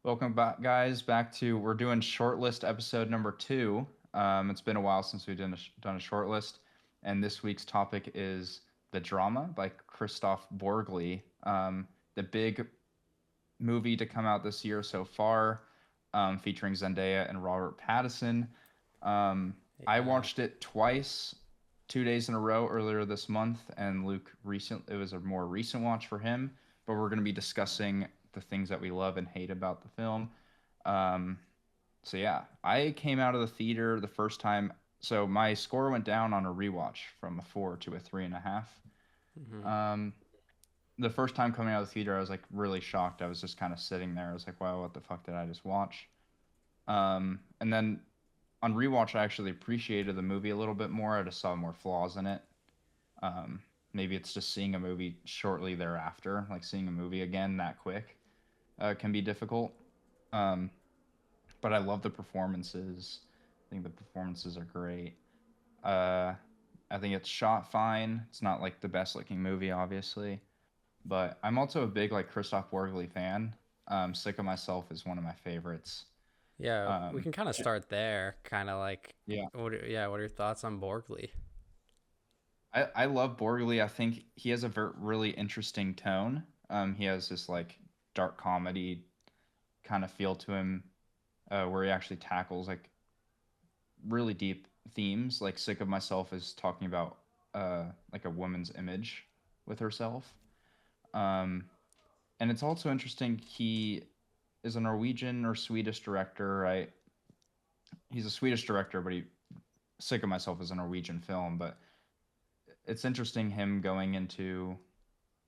Welcome back, guys. We're doing shortlist episode number two. It's been a while since we've done a shortlist, and this week's topic is The Drama by Christoph Borgli. The big movie to come out this year so far, featuring Zendaya and Robert Pattinson. I Yeah. watched it twice, 2 days in a row earlier this month, and it was a more recent watch for him. But we're going to be discussing the things that we love and hate about the film. Um, so yeah, I came out of the theater the first time. So my score went down on a rewatch from a 4 to a 3.5. hmm Um, the first time coming out of the theater, I was like really shocked. I was just kind of sitting there. I was like, wow, what the fuck did I just watch? And then on rewatch, I actually appreciated the movie a little bit more. I just saw more flaws in it. Um, Maybe it's just seeing a movie shortly thereafter, like seeing a movie again that quick, can be difficult. Um, but I love the performances. I think the performances are great. Uh, I think it's shot fine. It's not like the best looking movie, obviously, but I'm also a big like Christoph Borgli fan. Sick of Myself is one of my favorites. Yeah, we Um, can kind of start there. Kind of like, yeah, what are your thoughts on Borgley? I love Borgli. I think he has a really interesting tone. He has this like dark comedy kind of feel to him, where he actually tackles like really deep themes. Like Sick of Myself is talking about like a woman's image with herself. Um, and it's also interesting. He is a Norwegian or Swedish director, right? He's a Swedish director, but he Sick of Myself is a Norwegian film. But it's interesting him going into.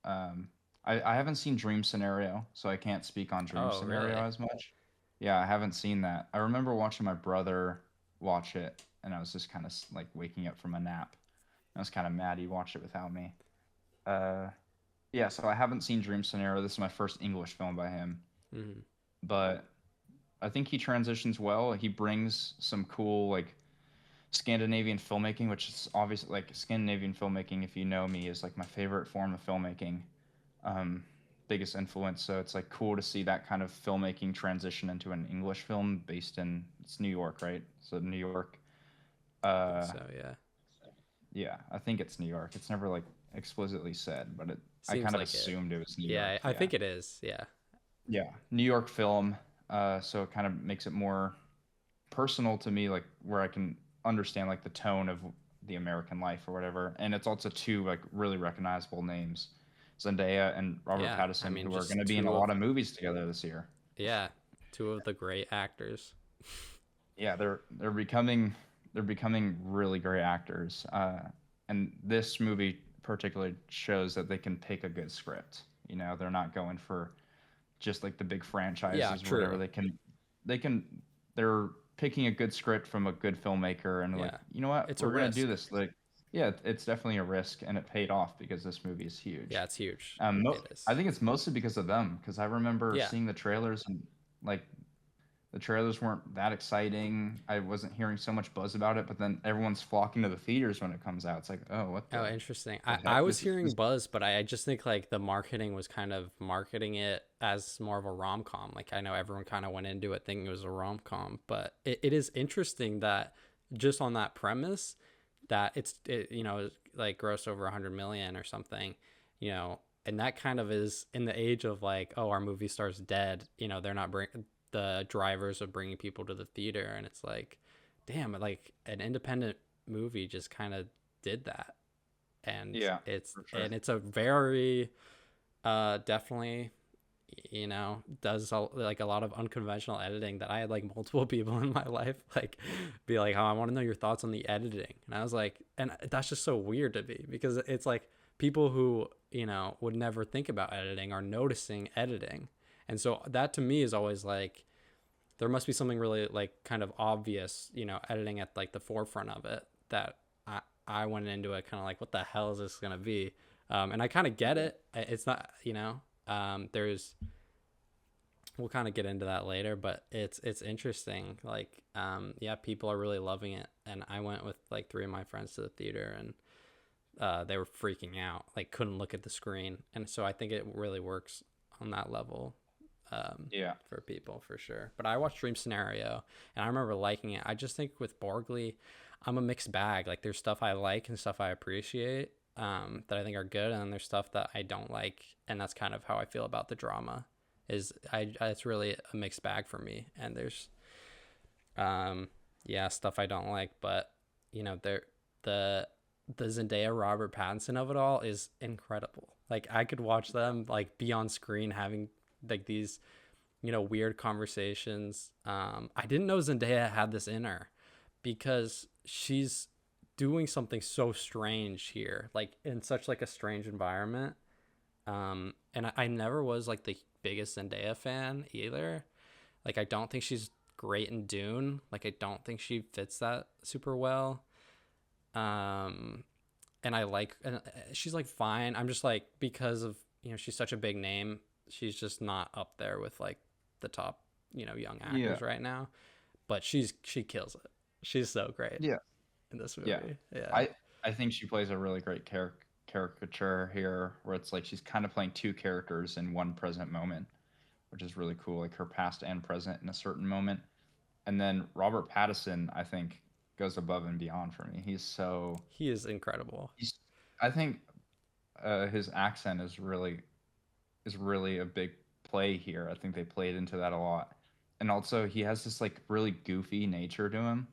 Um, I haven't seen Dream Scenario, so I can't speak on Dream Oh, Scenario really? as much. Yeah, I haven't seen that. I remember watching my brother watch it, and I was just kind of like waking up from a nap. I was kind of mad he watched it without me. Uh, yeah, so I haven't seen Dream Scenario. This is my first English film by him, hmm but I think he transitions well. He brings some cool like Scandinavian filmmaking, which is obviously like Scandinavian filmmaking. If you know me, is like my favorite form of filmmaking, um, biggest influence. So it's like cool to see that kind of filmmaking transition into an English film based in it's New York, right? So New York. I think Uh, so. Yeah. yeah, I think it's New York. It's never like explicitly said, but I Seems kind of like it. assumed it was New Yeah, York. I Yeah, think it is. Yeah. yeah, New York film. So it kind of makes it more personal to me, like where I can understand like the tone of the American life or whatever. And it's also two like really recognizable names, Zendaya and Robert Yeah. I Pattinson, mean, who are going just to be in a lot of movies together this year. yeah, two of the great actors. Yeah, they're becoming really great actors. And this movie particularly shows that they can pick a good script. They're not going for just like the big Yeah, franchises or whatever. true. They can they're picking a good script from a good filmmaker and like, Yeah. you know what, It's a we're gonna do risk. this. Like, yeah, it's definitely a risk and it paid off because this movie is Yeah, huge. it's huge. It I is. think it's mostly because of them because I remember Yeah. seeing the trailers and like the trailers weren't that exciting. I wasn't hearing so much buzz about it, but then everyone's flocking to the theaters when it comes out. It's like, oh, what Oh, the interesting. the I heck? was This is hearing this. buzz, but I just think like the marketing was kind of marketing it as more of a rom com. Like I know everyone kind of went into it thinking it was a rom com, but it is interesting that just on that premise that like gross over 100 million or something, you know, and that kind of is in the age of like, oh, our movie star's dead. They're not the drivers of bringing people to the theater, and it's like, damn, like an independent movie just kind of did that, and Yeah, it's for sure. and it's a very definitely, does like a lot of unconventional editing that I had like multiple people in my life like be like, oh, I want to know your thoughts on the editing, and I was like, and that's just so weird to me because it's like people who would never think about editing are noticing editing, and so that to me is always like there must be something really like kind of obvious, editing at like the forefront of it that I went into it kind of like, what the hell is this going to be? And I kind of get it. It's not, there's, we'll kind of get into that later, but it's interesting. Like, yeah, people are really loving it. And I went with like three of my friends to the theater, and they were freaking out, like couldn't look at the screen. And so I think it really works on that level. Yeah. for people for sure. But I watched Dream Scenario and I remember liking it. I just think with Borgley, I'm a mixed bag. Like there's stuff I like and stuff I appreciate, that I think are good, and then there's stuff that I don't like, and that's kind of how I feel about the drama. Is it's really a mixed bag for me, and there's um yeah, stuff I don't like, but there the the Zendaya Robert Pattinson of it all is incredible. Like I could watch them like be on screen having like these weird conversations. I didn't know Zendaya had this in her because she's doing something so strange here, like in such like a strange environment. And I never was like the biggest Zendaya fan either. Like I don't think she's great in Dune. Like I don't think she fits that super well. Um, and she's like fine. I'm just like, because of she's such a big name, she's just not up there with like the top young Yeah. actors right now. But she kills it. She's so great Yeah. in this Yeah. movie. Yeah. I think she plays a really great caricature here, where it's like she's kind of playing two characters in one present moment, which is really cool, like her past and present in a certain moment. And then Robert Pattinson, I think, goes above and beyond for me. He is incredible. He's I think his accent is really a big play here. I think they played into that a lot. And also he has this like really goofy nature to him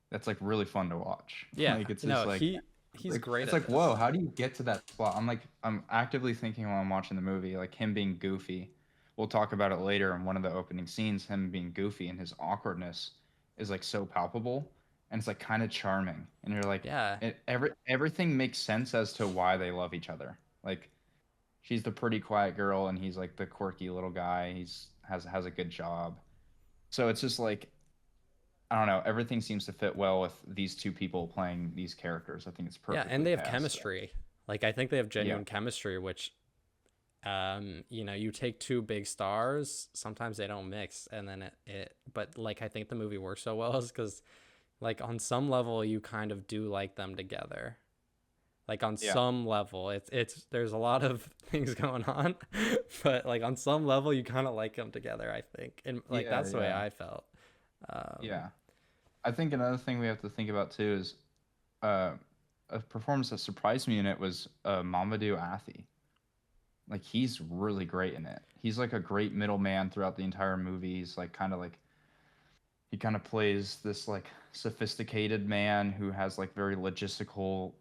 that's like really fun to watch. Yeah. Like it's just No, he's great it's at like, whoa, this. how do you get to that spot? I'm actively thinking while I'm watching the movie, like him being goofy. We'll talk about it later in one of the opening scenes, him being goofy and his awkwardness is like so palpable and it's like kind of charming. And you're like Yeah. everything makes sense as to why they love each other. Like she's the pretty quiet girl and he's like the quirky little guy. Has a good job. So it's just like I don't know, everything seems to fit well with these two people playing these characters. I think it's Yeah, and perfectly they have cast. So, chemistry. Like I think they have yeah. genuine chemistry, which you take two big stars, sometimes they don't mix, and then it but like I think the movie works so well is because like on some level you kind of do like them together. Like on Yeah. some level, it's there's a lot of things going on, but like on some level you kind of like them together, I think, and like Yeah, that's the way yeah. I felt. Um, Yeah. I think another thing we have to think about too is uh, a performance that surprised me in it was Mamadou Athie. Like he's really great in it. He's like a great middleman throughout the entire movie. He's like he kind of plays this like sophisticated man who has like very logistical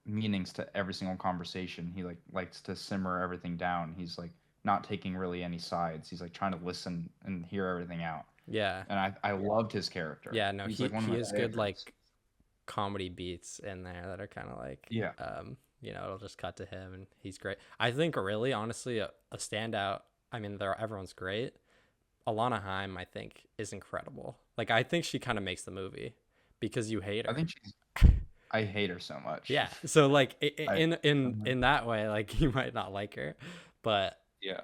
meanings to every single conversation. He like likes to simmer everything down. He's like not taking really any sides. He's like trying to listen and hear everything out. yeah, And I loved his character. yeah, no, He's he like one of he my is good favorites. like comedy beats in there that are kind of like Yeah, it'll just cut to him and he's great. I think really honestly a standout, I mean everyone's great. Alana Haim I think is incredible. Like I think she kind of makes the movie because you hate I her. think she's. I hate her so much. Yeah, so like I. in that way like you might not like her, but Yeah.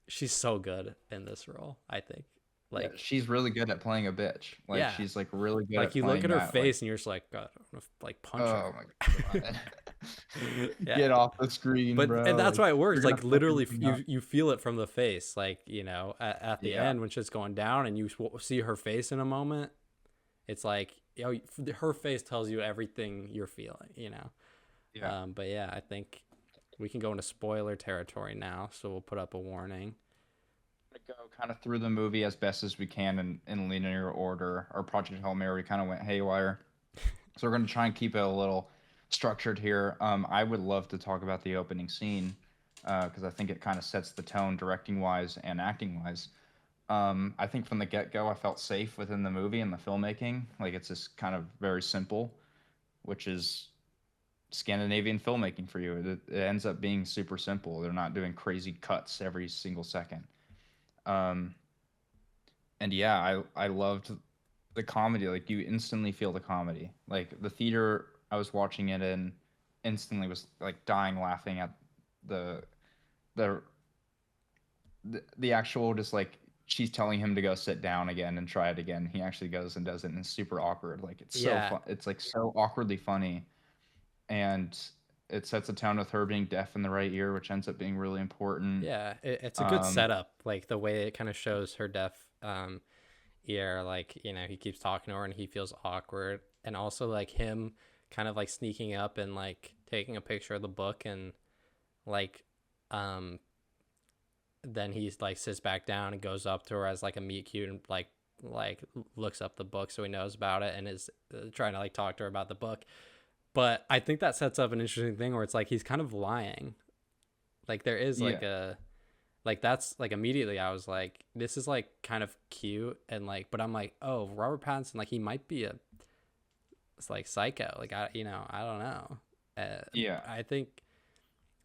she's so good in this role, I think. Yeah, Like she's really good at playing a bitch. Like yeah, she's like really good like at you look playing at her that. Like, face and you're just like, God, I want to like punch oh her. my god, Yeah, get off the screen, but and bro. that's Like why it you're works. gonna Like fuck literally, everything up. you feel it from the face. Like at the Yeah, end when shit's going down and you see her face in a moment, it's like her face tells you everything you're feeling. yeah. But yeah, I think we can go into spoiler territory now, so we'll put up a warning. Go kind of through the movie as best as we can in linear order. Our Project Hail Mary kind of went haywire, so we're going to try and keep it a little structured here. I would love to talk about the opening scene because I think it kind of sets the tone, directing wise and acting wise. I think from the get go, I felt safe within the movie and the filmmaking. Like it's just kind of very simple, which is Scandinavian filmmaking for you. It ends up being super simple. They're not doing crazy cuts every single second. Um, and yeah, I loved the comedy. Like you instantly feel the comedy. Like the theater I was watching it in instantly was like dying laughing at the the the actual just like she's telling him to go sit down again and try it again. He actually goes and does it and it's super awkward. Like it's so Yeah, fun. It's like so awkwardly funny. And it sets a tone with her being deaf in the right ear, which ends up being really important. Yeah, it's a good Um, setup. Like the way it kind of shows her deaf ear, like, he keeps talking to her and he feels awkward. And also like him kind of like sneaking up and like taking a picture of the book and like um then he's like sits back down and goes up to her as like a meet cute and like looks up the book so he knows about it and is trying to like talk to her about the book. But I think that sets up an interesting thing where it's like he's kind of lying. Like there is yeah, like a like that's like immediately I was like this is like kind of cute and like but I'm like, oh, Robert Pattinson, like he might be a it's like psycho, like I don't know. yeah, I think,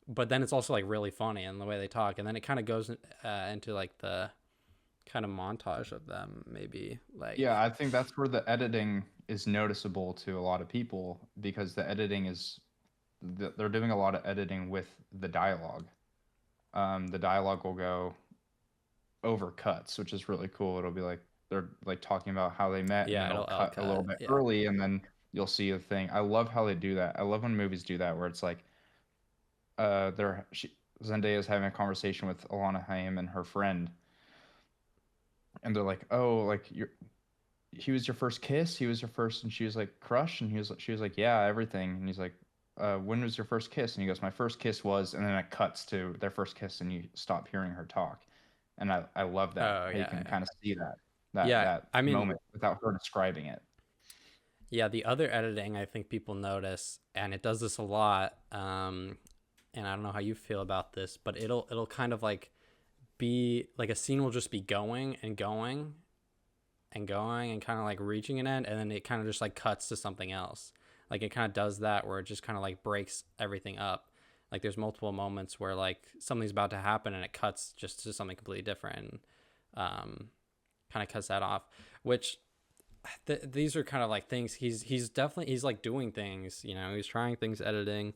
but then it's also like really funny and the way they talk and then it kind of goes into like the kind of montage of them maybe like yeah. I think that's where the editing is noticeable to a lot of people because the editing is they're doing a lot of editing with the dialogue. The dialogue will go over cuts, which is really cool. It'll be like they're like talking about how they met, and then yeah it'll it'll cut a little cut bit yeah early, and then you'll see a thing. I love how they do that. I love when movies do that, where it's like, Zendaya is having a conversation with Alana Haim and her friend, and they're like, "Oh, like he was your first kiss? He was your first?" And she was like, "Crush?" And she was like, "Yeah, everything." And he's like, "When was your first kiss?" And he goes, "My first kiss was," and then it cuts to their first kiss, and you stop hearing her talk. And I love that oh how you yeah can yeah kind of see that yeah that I mean moment without her describing it. yeah the other editing I think people notice and it does this a lot and I don't know how you feel about this but it'll kind of like be like a scene will just be going and going and going and kind of like reaching an end and then it kind of just like cuts to something else like it kind of does that where it just kind of like breaks everything up like there's multiple moments where like something's about to happen and it cuts just to something completely different and kind of cuts that off which these are kind of like things he's definitely he's like doing things he's trying things editing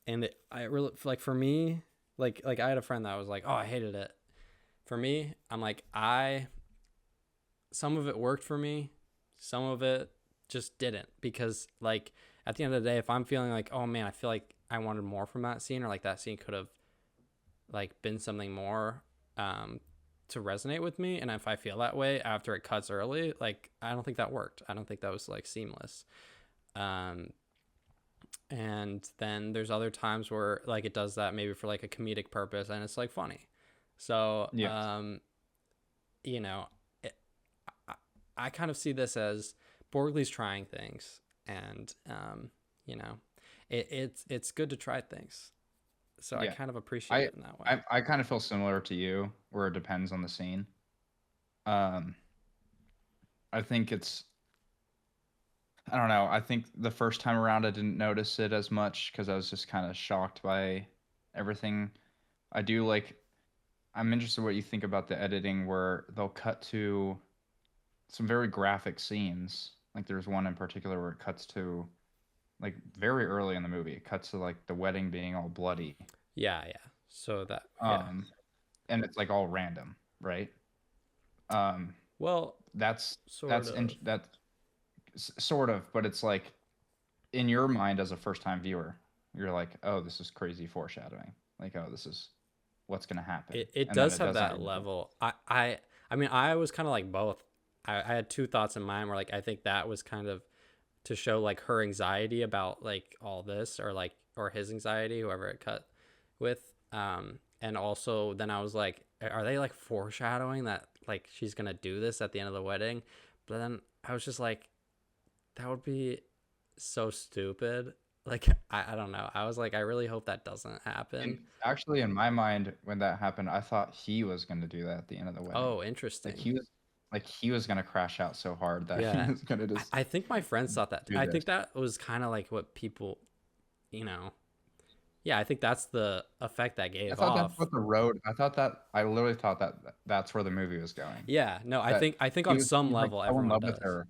and I really like for me like I had a friend that was like oh I hated it for me I'm like I some of it worked for me, some of it just didn't because like at the end of the day, if I'm feeling like oh man, I feel like I wanted more from that scene or like that scene could have like been something more to resonate with me, and if I feel that way after it cuts early, like I don't think that worked. I don't think that was like seamless. Um, and then there's other times where like it does that maybe for like a comedic purpose and it's like funny. So Yes. you know, it, I, I kind of see this as Borgley's trying things, and you know, it's good to try things. So I Yeah. kind of appreciate I it in that way. I kind of feel similar to you, where it depends on the scene. Um, I think it's I don't know. I think the first time around I didn't notice it as much because I was just kind of shocked by everything. I do like I'm interested in what you think about the editing where they'll cut to some very graphic scenes. Like there's one in particular where it cuts to like very early in the movie. It cuts to like the wedding being all bloody. Yeah, yeah. So that yeah. Um, and it's like all random, right? Um, Well, that's sort of. that's sort of, but it's like in your mind as a first time viewer, you're like, oh, this is crazy foreshadowing. Like, oh, this is what's gonna happen, It and then does it have doesn't that really. level. I mean I was kind of like both. I had two thoughts in mind where like I think that was kind of to show like her anxiety about like all this or like or his anxiety whoever it cut with and also then I was like are they like foreshadowing that like she's gonna do this at the end of the wedding but then I was just like that would be so stupid like I don't know I was like I really hope that doesn't happen. And actually, in my mind, when that happened, I thought he was gonna do that at the end of the wedding. Oh, Like interesting. he was, like he was gonna crash out so hard that he Yeah, was gonna just I think my friends thought that do I this. think that was kind of like what people you know yeah I think that's the effect that I gave thought that's off. what the road. I thought that I literally thought that that's where the movie was going. Yeah, no, That I think he on was some he's like level so in everyone love with does. her.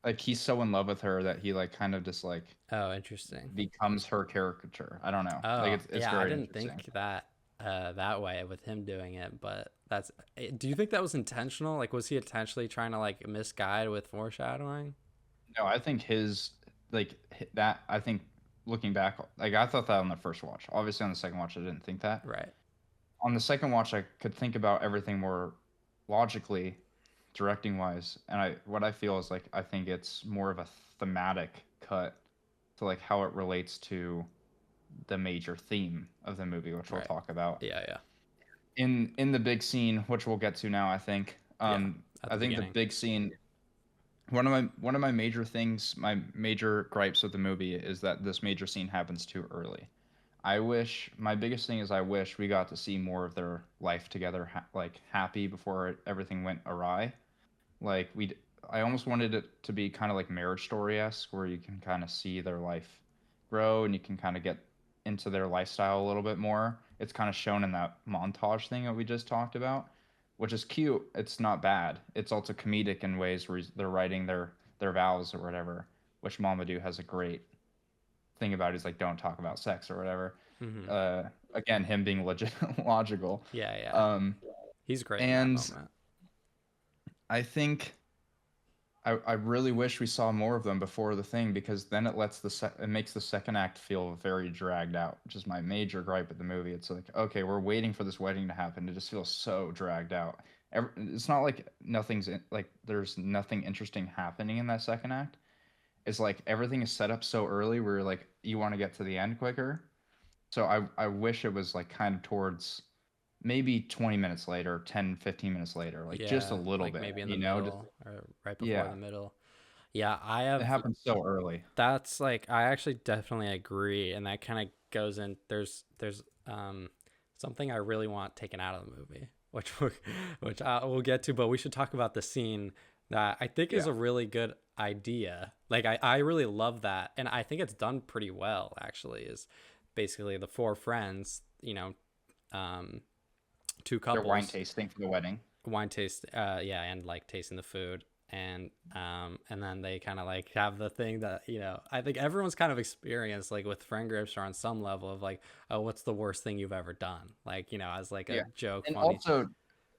Like he's so in love with her that he like kind of just like Oh, interesting. becomes her caricature. I don't know. Like Oh, it's yeah, I very didn't interesting. think that that way with him doing it, but that's do you think that was intentional? Like was he intentionally trying to like misguide with foreshadowing? No, I think his like that. I think looking back, like I thought that on the first watch. Obviously, on the second watch, I didn't think that. Right. On the second watch, I could think about everything more logically, directing wise, and I what I feel is like I think it's more of a thematic cut to like how it relates to the major theme of the movie, which we'll Right. talk about Yeah. Yeah. in the big scene, which we'll get to now. I think. Yeah. At I the think the beginning. big scene. One of my major things, my major gripes with the movie is that this major scene happens too early. I wish my biggest thing is I wish we got to see more of their life together, like happy before everything went awry. Like I almost wanted it to be kind of like Marriage Story esque, where you can kind of see their life grow and you can kind of get into their lifestyle a little bit more. It's kind of shown in that montage thing that we just talked about, which is cute. It's not bad. It's also comedic in ways where they're writing their vows or whatever, which Mamadou has a great thing about. He's like, don't talk about sex or whatever. Mm-hmm. Again, him being legit logical. Yeah. Yeah. Um, He's great in that and moment. I think I really wish we saw more of them before the thing because then it makes the second act feel very dragged out, which is my major gripe with the movie. It's like, okay, we're waiting for this wedding to happen. It just feels so dragged out. It's not like like there's nothing interesting happening in that second act. It's like everything is set up so early where like you want to get to the end quicker. So I wish it was like kind of towards maybe 20 minutes later, 10, 15 minutes later, like just a Yeah, little like bit, maybe in the you know, just middle or right before yeah. the middle. Yeah, I It have. happens so early. That's like I actually definitely agree, and that kind of goes in. There's something I really want taken out of the movie, which I will get to, but we should talk about the scene that I think is Yeah. a really good idea. Like I really love that, and I think it's done pretty well actually. Is basically the four friends, um, two Their wine couples tasting for the wedding. wine taste yeah, and like tasting the food, and then they kind of like have the thing that I think everyone's kind of experienced, like with friend groups or on some level of like, oh, what's the worst thing you've ever done, like as like a Yeah. joke, And funny. also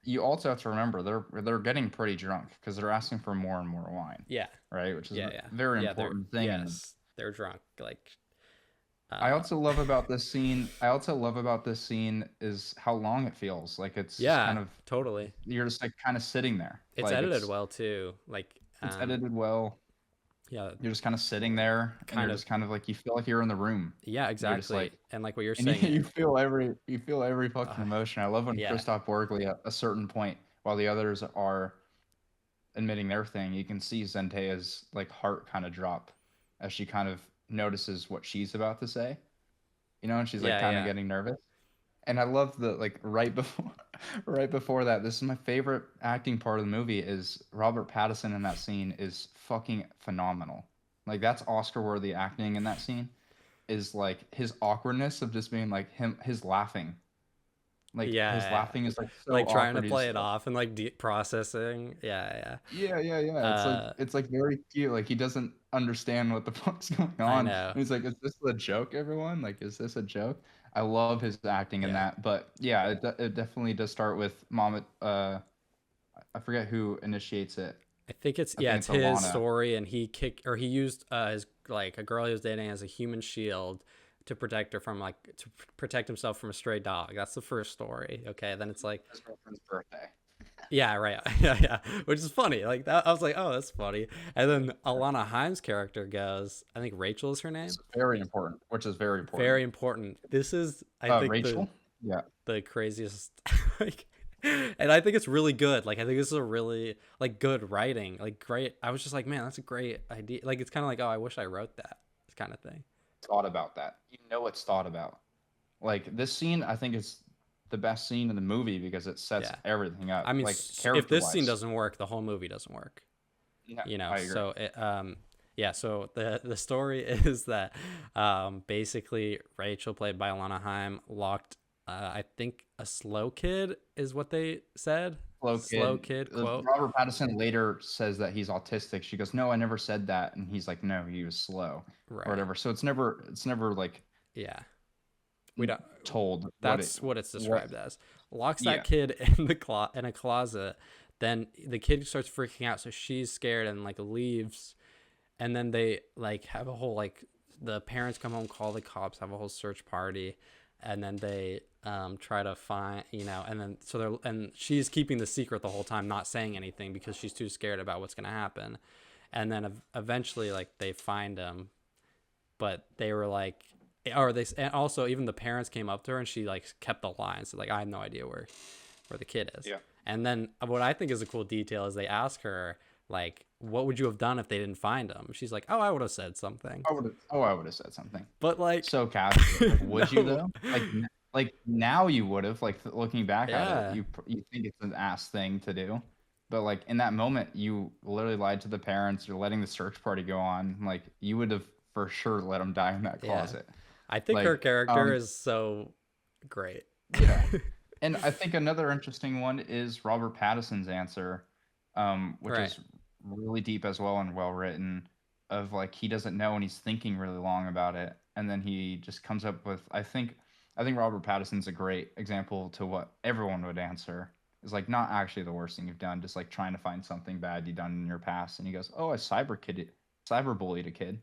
you also have to remember they're getting pretty drunk because they're asking for more and more wine, Yeah. right? Which is a Yeah. Yeah. very Yeah, they're, important thing. And yes, they're drunk, like I uh also love about this scene. I also love about this scene is how long it feels. Like it's just yeah, kind of totally. you're just like kind of sitting there. It's Like edited well too, like it's edited well. yeah, You're just kind of sitting there and you're kind of. just kind of like you feel like you're in the room. Yeah, You're just like exactly, and like what you're and saying. you feel every fucking uh, emotion. I love when yeah. Christoph Borgli at a certain point, while the others are admitting their thing, you can see Zendaya's like heart kind of drop as she kind of notices what she's about to say, and she's like Yeah. kind of Yeah. getting nervous. And I love the like right before right before that. This is my favorite acting part of the movie is Robert Pattinson in that scene is fucking phenomenal. Like that's Oscar worthy acting in that scene is like his awkwardness of just being like his laughing. Like his Yeah, laughing is like so like trying to awkward. play He's it off and like deep processing. Yeah. yeah, yeah, yeah. Uh, It's like very cute. Like he doesn't understand what the fuck's going I on. And know. he's like, "Is this a joke, everyone? Like, is this a joke?" I love his acting in Yeah, that. But yeah, it definitely does start with Mom. I forget who initiates it. I think it's I think it's it's his Alana. story, and he used his like a girl he was dating as a human shield to protect her from like to protect himself from a stray dog. That's the first story. Okay, then it's like His girlfriend's birthday. yeah, right, yeah, which is funny. Like that, I was like, oh, that's funny. And then Alana Haim's character goes, I think Rachel is her It's name. very important, which is very important. Very important. This is, I think, Rachel. Yeah. the craziest like, and I think it's really good. Like I think this is a really like good writing, like great. I was just like, man, that's a great idea. Like it's kind of like, oh, I wish I wrote that, this kind of thing. Thought about that. It's thought about. Like this scene, I think is the best scene in the movie because it sets Yeah, everything I up, mean, like if character this scene wise. doesn't work, the whole movie doesn't work. Yeah, I agree. So yeah, so the story is that basically Rachel, played by Alana Haim, locked I think a slow kid is what they said. Slow Slow kid. kid quote. Robert Pattinson later says that he's autistic. She goes, "No, I never said that," and he's like, "No, he was slow, or Right. whatever." So it's never like Yeah. We don't. told That's what it's what. described as. Locks that Yeah, kid in in a closet. Then the kid starts freaking out, so she's scared and like leaves. And then they like have a whole like the parents come home, call the cops, have a whole search party, and then they try to find, and then so they're and she's keeping the secret the whole time, not saying anything because she's too scared about what's gonna happen. And then eventually, like, they find him, but they were like, or they, and also even the parents came up to her and she like kept the line, so like, I have no idea where the kid is. Yeah. And then what I think is a cool detail is they ask her, like, what would you have done if they didn't find him? She's like, oh, I would have said something. I would have said something. But like, So casual. Like, would you no. though? Like now you would have. Like looking back at it, Yeah. you think it's an ass thing to do, but like in that moment, you literally lied to the parents. You're letting the search party go on. Like you would have for sure let him die in that Yeah. closet. I think her Like character is so great. yeah. And I think another interesting one is Robert Pattinson's answer, which Right. is really deep as well and well written. Of like he doesn't know and he's thinking really long about it, and then he just comes up with. I think Robert Pattinson's a great example to what everyone would answer. Is like not actually the worst thing you've done, just like trying to find something bad you've done in your past. And he goes, "Oh, I cyberbullied a kid."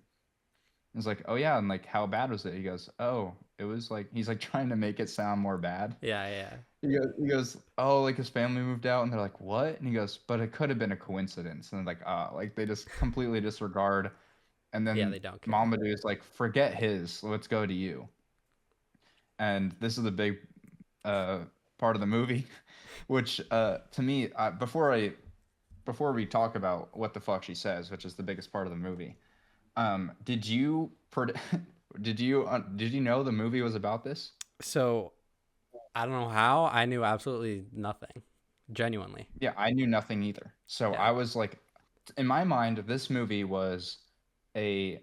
It's like, "Oh yeah," and like how bad was it? He goes, "Oh, it was like," he's like trying to make it sound more bad. Yeah. Yeah. He goes, oh, like his family moved out, and they're like, what? And he goes, but it could have been a coincidence. And like, like they just completely disregard. And Yeah. then They don't care. Mamadou is like, forget his, let's go to you. And this is the big uh, part of the movie, which to me, before we talk about what the fuck she says, which is the biggest part of the movie, did you did you know the movie was about this? So I don't know how. I knew absolutely nothing. Genuinely. Yeah, I knew nothing either. So Yeah. I was like, in my mind, this movie was a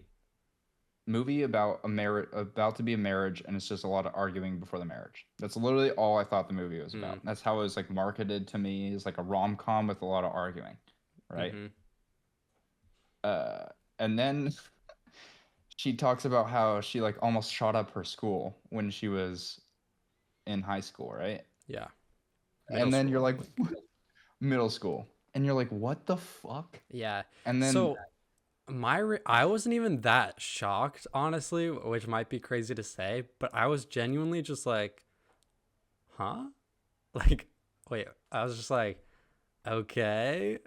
movie about a marriage, about to be a marriage, and it's just a lot of arguing before the marriage. That's literally all I thought the movie was Mm. about. That's how it was like marketed to me, is like a rom-com with a lot of arguing, right? Mm-hmm. Uh, and then she talks about how she like almost shot up her school when she was in high school, right? Yeah. Middle And then you're school, I like, think. middle school, and you're like, what the fuck? Yeah. And then So I wasn't even that shocked, honestly, which might be crazy to say, but I was genuinely just like, huh? Like, wait, I was just like, okay.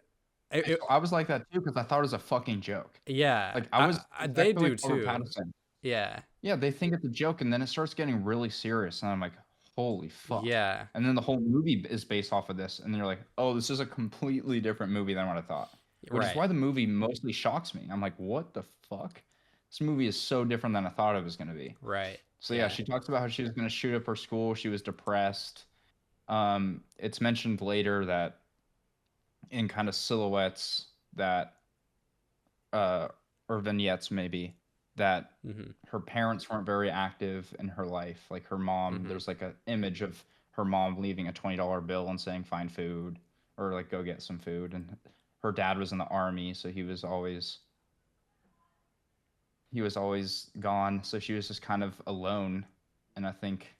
I was like that too because I thought it was a fucking joke. Yeah, Like I was they exactly like do Robert too. Pattinson. Yeah, Yeah, they think it's a joke, and then it starts getting really serious, and I'm like, holy fuck. yeah, And then the whole movie is based off of this, and you're like, oh, this is a completely different movie than what I thought. Which is right, why the movie mostly shocks me. I'm like, what the fuck? This movie is so different than I thought it was gonna be. right. So yeah, Yeah. she talks about how she was gonna shoot up her school. She was depressed. It's mentioned later that in kind of silhouettes that uh, or vignettes maybe that Mm-hmm. her parents weren't very active in her life. Like her mom, Mm-hmm. there's like an image of her mom leaving a $20 bill and saying find food or like go get some food. And her dad was in the army, so he was always gone. So she was just kind of alone. And I think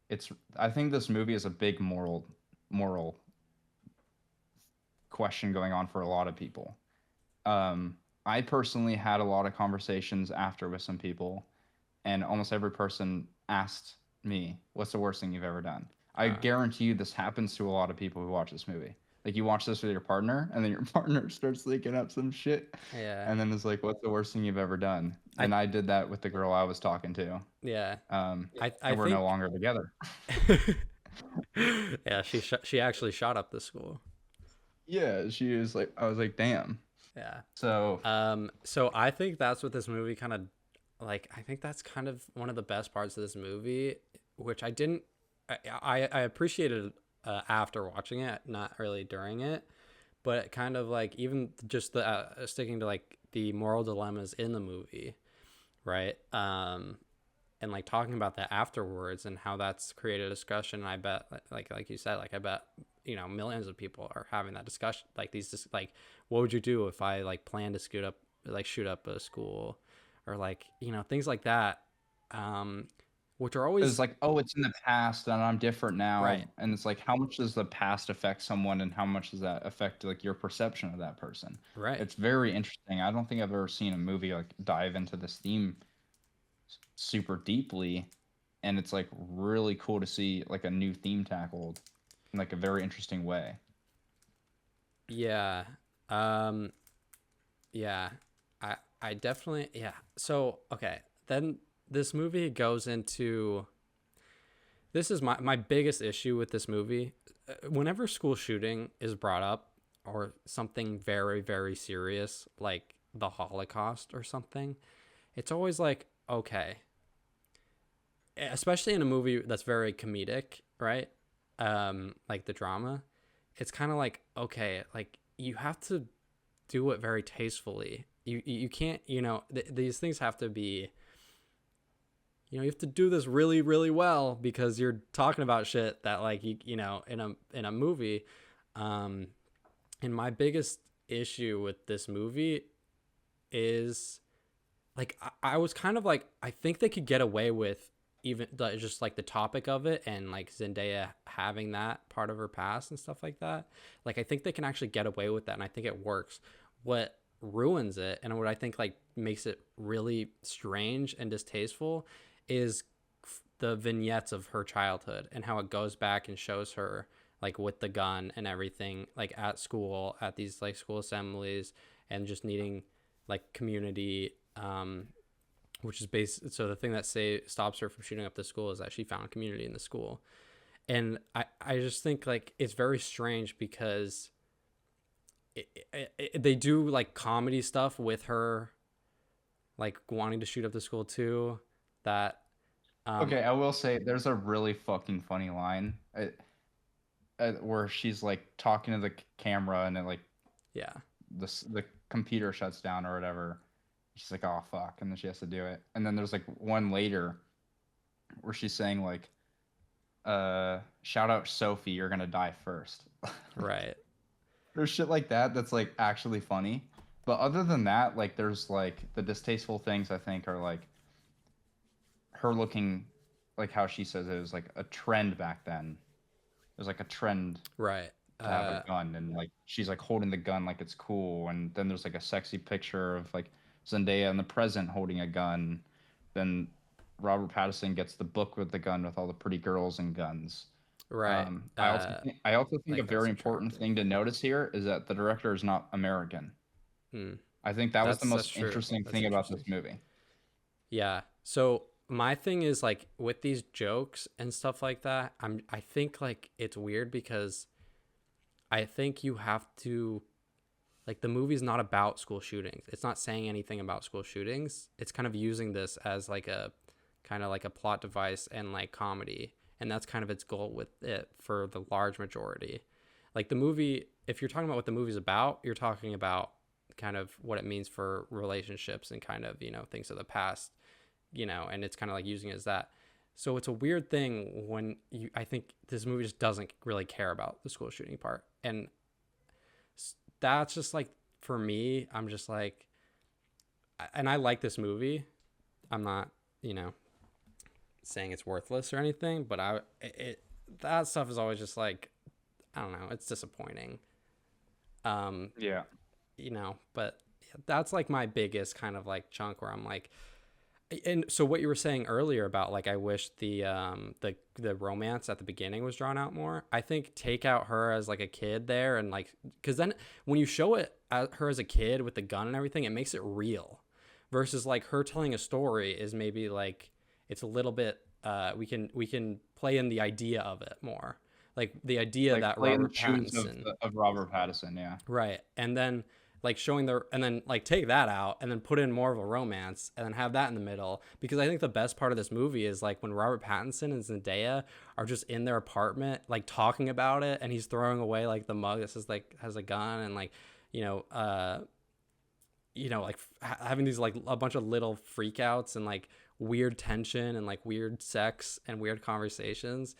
this movie is a big moral question going on for a lot of people. I personally had a lot of conversations after with some people, and almost every person asked me, "What's the worst thing you've ever done?" I Uh, guarantee you this happens to a lot of people who watch this movie. Like you watch this with your partner, and then your partner starts thinking up some shit, yeah. and then it's like, "What's the worst thing you've ever done?" I And I did that with the girl I was talking to, yeah. I and we're no think. longer together. Yeah, she actually shot up the school. Yeah, she was like, I was like, "Damn." Yeah. So So I think that's what this movie kind of, like, I think that's kind of one of the best parts of this movie, which I didn't, I appreciated after watching it, not really during it, but it kind of like even just the sticking to like the moral dilemmas in the movie, right? And like talking about that afterwards and how that's created a discussion. And I bet, like you said, like I bet millions of people are having that discussion, like these, like, what would you do if I like plan to shoot up a school, or like things like that. which are It's always like, oh, it's in the past and I'm different right, now. And it's like, how much does the past affect someone and how much does that affect like your perception of that person? right. It's very interesting. I don't think I've ever seen a movie like dive into this theme super deeply. And it's like really cool to see like a new theme tackled in like a very interesting way. Yeah. Um, yeah. I definitely yeah. So, okay. Then this movie goes into this is my biggest issue with this movie. Whenever school shooting is brought up or something very very serious like the Holocaust or something, it's always like, okay, especially in a movie that's very comedic, right? Like the drama, it's kind of like, okay, like you have to do it very tastefully. You can't, these things have to be, you have to do this really really well because you're talking about shit that like in a movie. Um and my biggest issue with this movie is like I was kind of like I think they could get away with even just like the topic of it and like Zendaya having that part of her past and stuff like that. Like I think they can actually get away with that, and I think it works. What ruins it and what I think like makes it really strange and distasteful is the vignettes of her childhood and how it goes back and shows her like with the gun and everything like at school at these like school assemblies and just needing like community, which is based. So the thing that stops her from shooting up the school is that she found community in the school, and I just think like it's very strange because they do like comedy stuff with her, like wanting to shoot up the school too. That, um, Okay, I will say there's a really fucking funny line where she's like talking to the camera and it like yeah, the computer shuts down or whatever. She's like, "Oh fuck," and then she has to do it. And then there's like one later where she's saying like, shout out Sophie, you're gonna die first." right, There's shit like that that's like actually funny. But other than that, like there's like the distasteful things I think are like her looking like how she says it was like a trend back then. It was like a trend right, to have a gun and like she's like holding the gun like it's cool and then there's like a sexy picture of like Zendaya in the present holding a gun. Then Robert Pattinson gets the book with the gun with all the pretty girls and guns. right. I also think a Like very that's important attractive. thing to notice here is that the director is not American. Hmm. I think that was the That's most true. interesting That's thing about interesting. this movie. Yeah. So my thing is like with these jokes and stuff like that, I think like it's weird because I think you have to like the movie's not about school shootings. It's not saying anything about school shootings. It's kind of using this as like a kind of like a plot device and like comedy. And that's kind of its goal with it for the large majority. Like the movie, if you're talking about what the movie's about, you're talking about kind of what it means for relationships and kind of, things of the past, and it's kind of like using it as that. So it's a weird thing when I think this movie just doesn't really care about the school shooting part. And that's just like, for me, I'm just like, and I like this movie. I'm not, you know, saying it's worthless or anything, but that stuff is always just like, I don't know, it's disappointing. Um, Yeah. but that's like my biggest kind of like chunk where I'm like, and so what you were saying earlier about like I wish the romance at the beginning was drawn out more. I think take out her as like a kid there and like because then when you show it her as a kid with the gun and everything, it makes it real. Versus like her telling a story is maybe like it's a little bit we can play in the idea of it more, like the idea Like that play in the Robert shoes Pattinson. of Robert Pattinson, yeah. Right. And then like showing the and then like take that out and then put in more of a romance and then have that in the middle, because I think the best part of this movie is like when Robert Pattinson and Zendaya are just in their apartment like talking about it and he's throwing away like the mug that says like has a gun and like you know uh like having these like a bunch of little freakouts and like weird tension and like weird sex and weird conversations.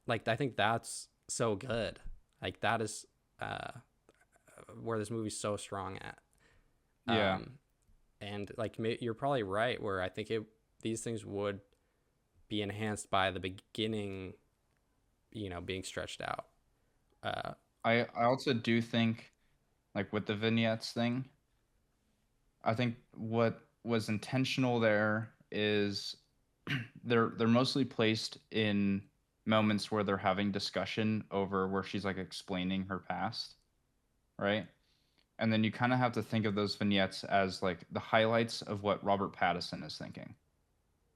Like I think that's so good. Like that is uh where this movie's so strong at. Yeah. Um, and like you're probably right where I think these things would. be enhanced by the beginning, being stretched out. uh I also do think like with the vignettes thing, I think what was intentional there is they're mostly placed in moments where they're having discussion over where she's like explaining her past, right? And then you kind of have to think of those vignettes as like the highlights of what Robert Pattinson is thinking,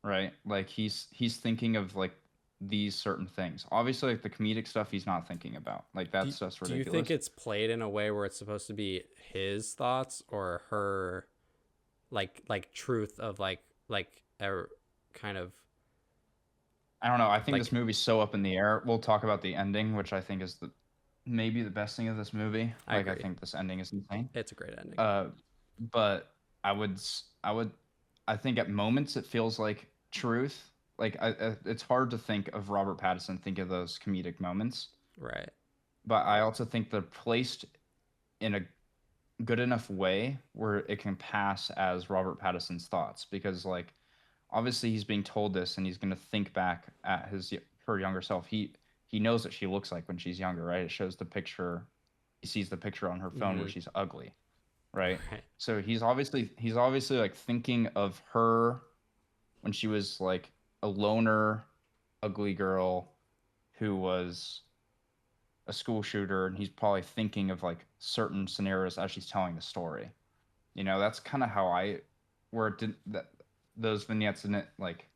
right? Like he's thinking of like these certain things. Obviously, like the comedic stuff, he's not thinking about. Like that do, stuff's do you think ridiculous. it's played in a way where it's supposed to be his thoughts or her, like truth of like a kind of I don't know. I think this like. movie's so up in the air. We'll talk about the ending, which I think is the maybe the best thing of this movie. I Like I agree, think this ending is insane. it's a great ending. Uh, but I would, I think at moments it feels like truth. Like it's hard to think of Robert Pattinson, think of those comedic moments. Right. But I also think they're placed in a good enough way where it can pass as Robert Pattinson's thoughts because like obviously he's being told this and he's going to think back at her younger self. He knows what she looks like when she's younger, right? It shows the picture. He sees the picture on her phone where Mm-hmm. she's ugly, right? Right. So he's obviously like thinking of her when she was like a loner, ugly girl who was a school shooter, and he's probably thinking of like certain scenarios as she's telling the story. You know, that's kind of how I where it didn't that those vignettes didn't like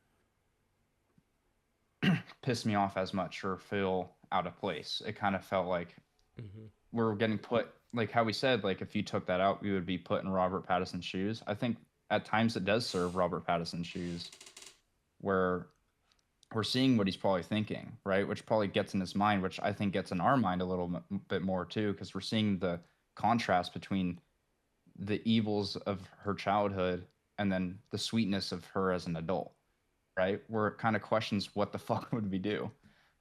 piss me off as much or feel out of place. It kind of felt like Mm-hmm. we're getting put like how we said like if you took that out, we would be put in Robert Pattinson's shoes. I think at times it does serve Robert Pattinson's shoes where we're seeing what he's probably thinking, right? Which probably gets in his mind, which I think gets in our mind a little bit more too, because we're seeing the contrast between the evils of her childhood and then the sweetness of her as an adult, right? Where it kind of questions what the fuck would we do,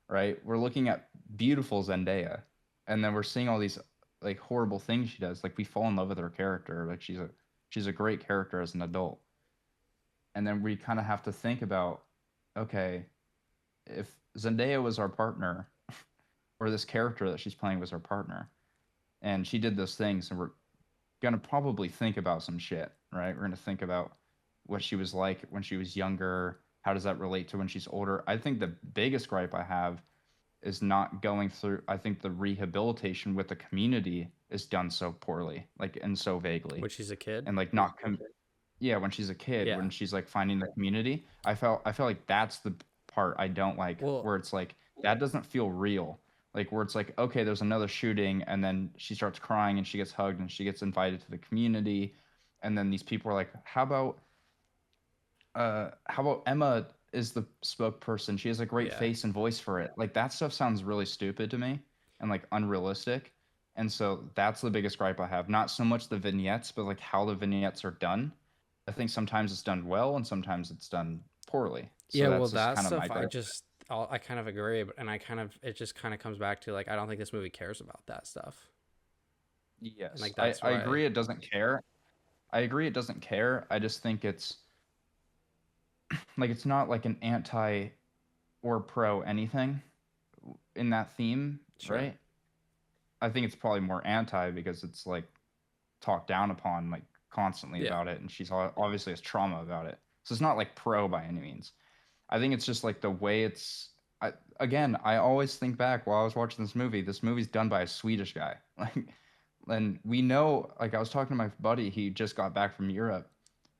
right? We're looking at beautiful Zendaya, and then we're seeing all these like horrible things she does. Like we fall in love with her character. Like she's a great character as an adult, and then we kind of have to think about, okay, if Zendaya was our partner, or this character that she's playing was our partner, and she did those things, and we're gonna probably think about some shit, right? We're gonna think about what she was like when she was younger. How does that relate to when she's older? I think the biggest gripe I have is not going through. I think the rehabilitation with the community is done so poorly, like and so vaguely, When she's a kid. and like not yeah, when she's a kid, Yeah. when she's like finding the community, I feel like that's the part I don't like, Well, where it's like that doesn't feel real. Like where it's like, okay, there's another shooting, and then she starts crying and she gets hugged and she gets invited to the community, and then these people are like, how about Emma is the spokesperson? She has a great yeah. face and voice for it. Like that stuff sounds really stupid to me and like unrealistic. And so that's the biggest gripe I have. Not so much the vignettes, but like how the vignettes are done. I think sometimes it's done well and sometimes it's done poorly. So Yeah, well, that's just that kind of my stuff gripe. I kind of agree, but and I kind of it just kind of comes back to like I don't think this movie cares about that stuff, and Yes, like that's I why. agree it doesn't care. I agree it doesn't care. I just think it's like it's not like an anti or pro anything in that theme, Sure. right? I think it's probably more anti because it's like talked down upon like constantly Yeah. about it, and she's obviously has trauma about it. So it's not like pro by any means. I think it's just like the way it's. Again, I always think back while I was watching this movie. This movie's done by a Swedish guy, like, and we know. Like I was talking to my buddy, he just got back from Europe.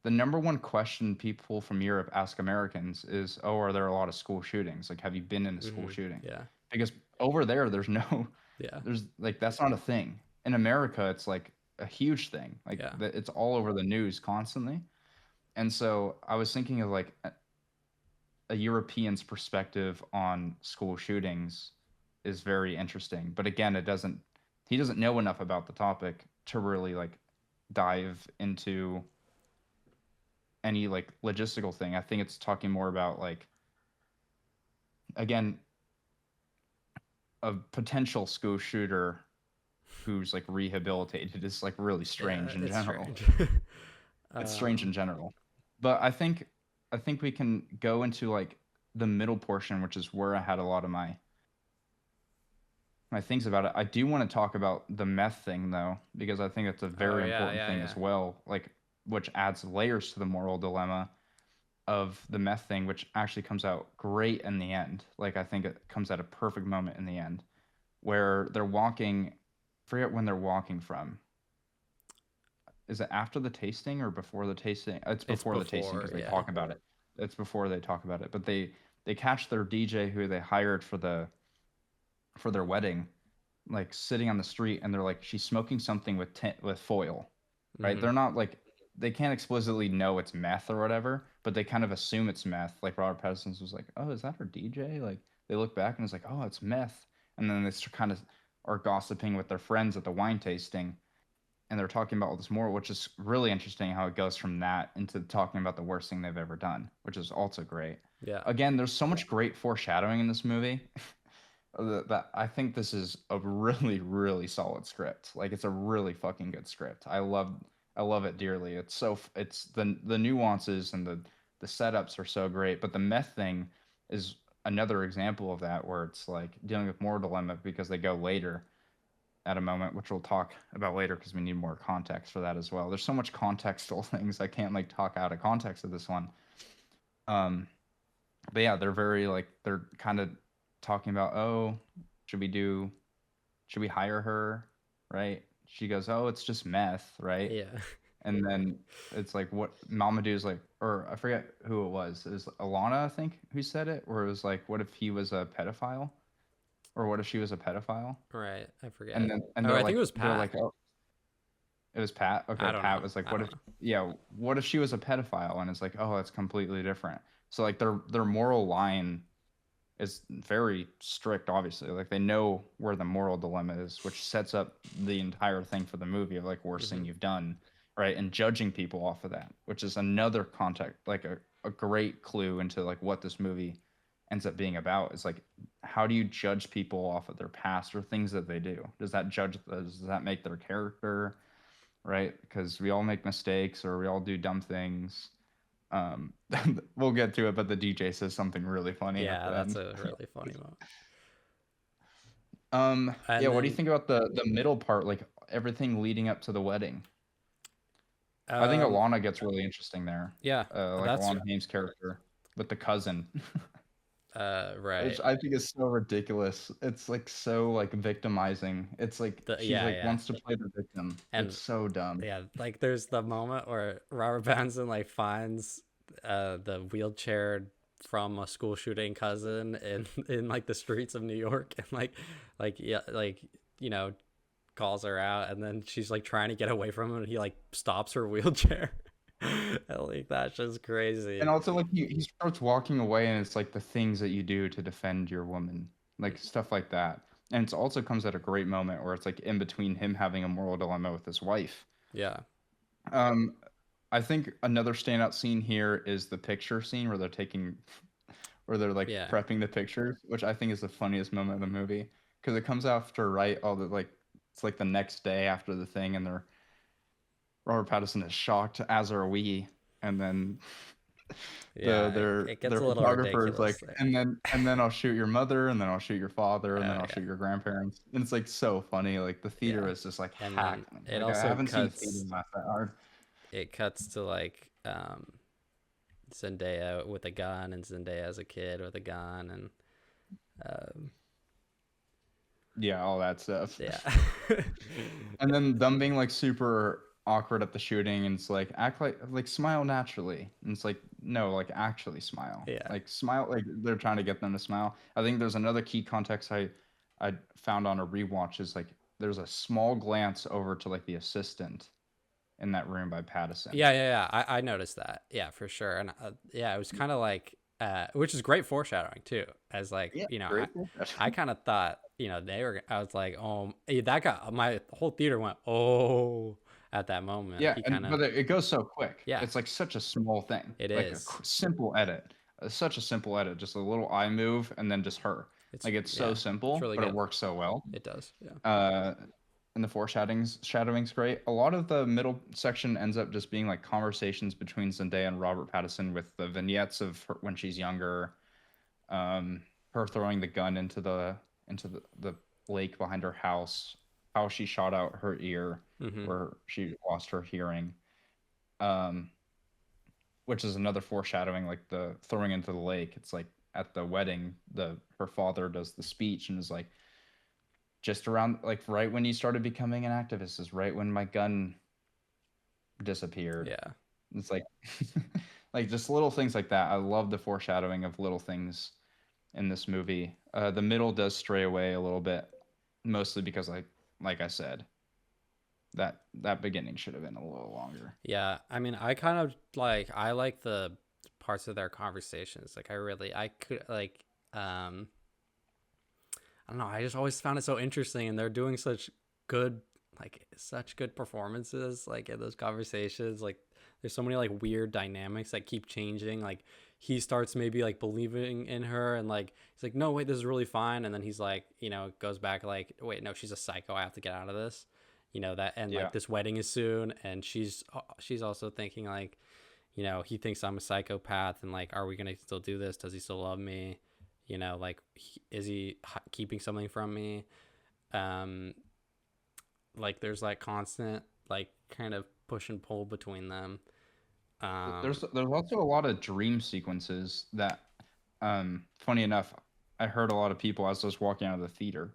The number one question people from Europe ask Americans is, "Oh, are there a lot of school shootings? Like, have you been in a school Mm-hmm. shooting?" Yeah. Because over there, there's no Yeah. there's like that's not a thing. In America, it's like a huge thing. Like Yeah. it's all over the news constantly. And so I was thinking of like a European's perspective on school shootings is very interesting. But again, it doesn't he doesn't know enough about the topic to really like dive into any like logistical thing. I think it's talking more about like again a potential school shooter who's like rehabilitated is like really Yeah. strange in It's general. strange. It's strange in um. general. But I think we can go into like the middle portion, which is where I had a lot of my things about it. I do want to talk about the meth thing though, because I think it's a Oh very yeah, important yeah, thing yeah. as well, like which adds layers to the moral dilemma of the meth thing, which actually comes out great in the end. Like I think it comes at a perfect moment in the end where they're walking. Forget when they're walking from. Is it after the tasting or before the tasting? It's It's before the tasting before, because they yeah. talk about it. It's before they talk about it, but they catch their DJ who they hired for their wedding, like sitting on the street, and they're like, she's smoking something with with foil, right? Mm-hmm. They're not like they can't explicitly know it's meth or whatever, but they kind of assume it's meth. Like Robert Pattinson's was like, oh, is that her DJ? Like they look back and it's like, oh, it's meth, and then they kind of are gossiping with their friends at the wine tasting, and they're talking about all this more, which is really interesting how it goes from that into talking about the worst thing they've ever done, which is also great. Yeah. Again, there's so much great foreshadowing in this movie that I think this is a really, really solid script. Like it's a really fucking good script. I love it dearly. It's the nuances and the setups are so great, but the meth thing is another example of that where it's like dealing with moral dilemma because they go later at a moment, which we'll talk about later because we need more context for that as well. There's so much contextual things I can't like talk out of context of this one. Um, but yeah, they're very like they're kind of talking about, oh, should we do should we hire her, right? She goes, oh, it's just meth, right? Yeah. And then it's like what Mamadou's like, or I forget who it was. It was Alana, I think, who said it, where it was like, what if he was a pedophile, or what if she was a pedophile? Right. I forget. And Oh, I think it was they're Pat. like, oh, it was Pat. I Okay, don't Pat know. was like, I what don't if, know. yeah, what if she was a pedophile? And it's like, oh, that's completely different. So like their moral line is very strict, obviously. Like they know where the moral dilemma is, which sets up the entire thing for the movie of like worst Mm-hmm. thing you've done, right? And judging people off of that, which is another context, like a great clue into like what this movie ends up being about. Is like how do you judge people off of their past or things that they do? Does that make their character, right? Because we all make mistakes or we all do dumb things. Um, we'll get to it, but the DJ says something really funny at Yeah, the that's end. a really funny moment. Yeah, And what do you then, think about the middle part, like everything leading up to the wedding? I think um, Alana gets really interesting there. yeah, Like that's Alana Haim's character with the cousin, right. which I think is so ridiculous. It's like so like victimizing. It's like she's Yeah, like yeah. wants to play the victim. It's And so dumb. yeah, like there's the moment where Robert Pattinson like finds the wheelchair from a school shooting cousin in like the streets of New York, and like yeah, like you know, calls her out, and then she's like trying to get away from him, and he like stops her wheelchair. And, like that's just And crazy. also like he starts walking away and it's like the things that you do to defend your woman, like stuff like that. And it also comes at a great moment where it's like in between him having a moral dilemma with his wife. Yeah, Um, I think another standout scene here is the picture scene where they're like yeah, prepping the pictures, which I think is the funniest moment of the movie because it comes after right all the like it's like the next day after the thing and they're Robert Pattinson is shocked as are we, and then yeah. It gets their a little photographer is like, ridiculous there. and then I'll shoot your mother, and then I'll shoot your father, and then Oh I'll yeah, shoot your grandparents, and it's like so funny. Like the theater yeah. is just like And then hacked. it Like I also haven't seen theater cuts laugh that hard. it cuts to like Zendaya with a gun, and Zendaya as a kid with a gun, and um, Yeah, all that stuff. yeah, And then them being like super awkward at the shooting, and it's like act like smile naturally, and it's like no, like actually smile, yeah, like smile, like they're trying to get them to smile. I think there's another key context I found on a rewatch is like there's a small glance over to like the assistant in that room by Pattison. yeah. I noticed that, yeah, for sure, and yeah, it was kind of like, which is great foreshadowing too, as like Yeah, you know, great. I kind of thought they were. I was like, oh, that got my whole theater went oh at that moment. Yeah, He kind and of but it goes so quick. yeah, It's like such a small thing, it like a is. simple edit, such a simple edit, just a little eye move, and then just her. It's Like it's so yeah, it's simple, really but it good. works so well. It does, yeah, Uh, and the shadowing's great. A lot of the middle section ends up just being like conversations between Zendaya and Robert Pattinson with the vignettes of her when she's younger, um, her throwing the gun into the lake behind her house, how she shot out her ear Mm-hmm. where she lost her hearing, um, which is another foreshadowing, like the throwing into the lake. It's like at the wedding, the her father does the speech and is like, just around like right when you started becoming an activist is right when my gun disappeared. Yeah. It's like like just little things like that. I love the foreshadowing of little things in this movie. The middle does stray away a little bit, mostly because like I said, that beginning should have been a little longer. Yeah, I mean, I kind of like I like the parts of their conversations. Like I could like I don't know, I just always found it so interesting and they're doing good such good performances like in those conversations. Like there's so many like weird dynamics that keep changing. Like he starts maybe like believing in her and like he's like, "No, wait, this is really fine." And then he's like, goes back like, "Wait, no, she's a psycho. I have to get out of this." That and Yeah. like this wedding is soon and she's also thinking like, he thinks I'm a psychopath and like, are we going to still do this? Does he still love me? Like, is he keeping something from me? Um, like there's like constant, like kind of push and pull between them. Um, There's also a lot of dream sequences that funny enough, I heard a lot of people as I was walking out of the theater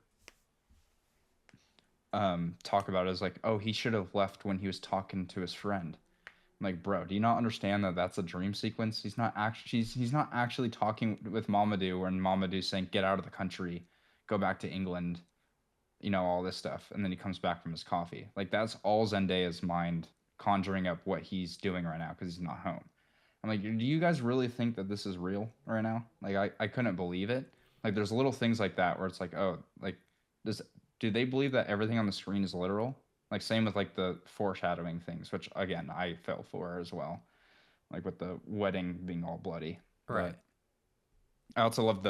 talk about it as like, oh, he should have left when he was talking to his friend. I'm like, bro, do you not understand that that's a dream sequence? He's not actually talking with Mamadou when Mamadou's saying get out of the country, go back to England, all this stuff, and then he comes back from his coffee. Like that's all Zendaya's mind conjuring up what he's doing right now because he's not home. I'm like, do you guys really think that this is real right now? Like I couldn't believe it. Like there's little things like that where it's like, oh, like does do they believe that everything on the screen is literal? Like same with like the foreshadowing things, which again I fell for as well. Like with the wedding being all bloody. right. But I also love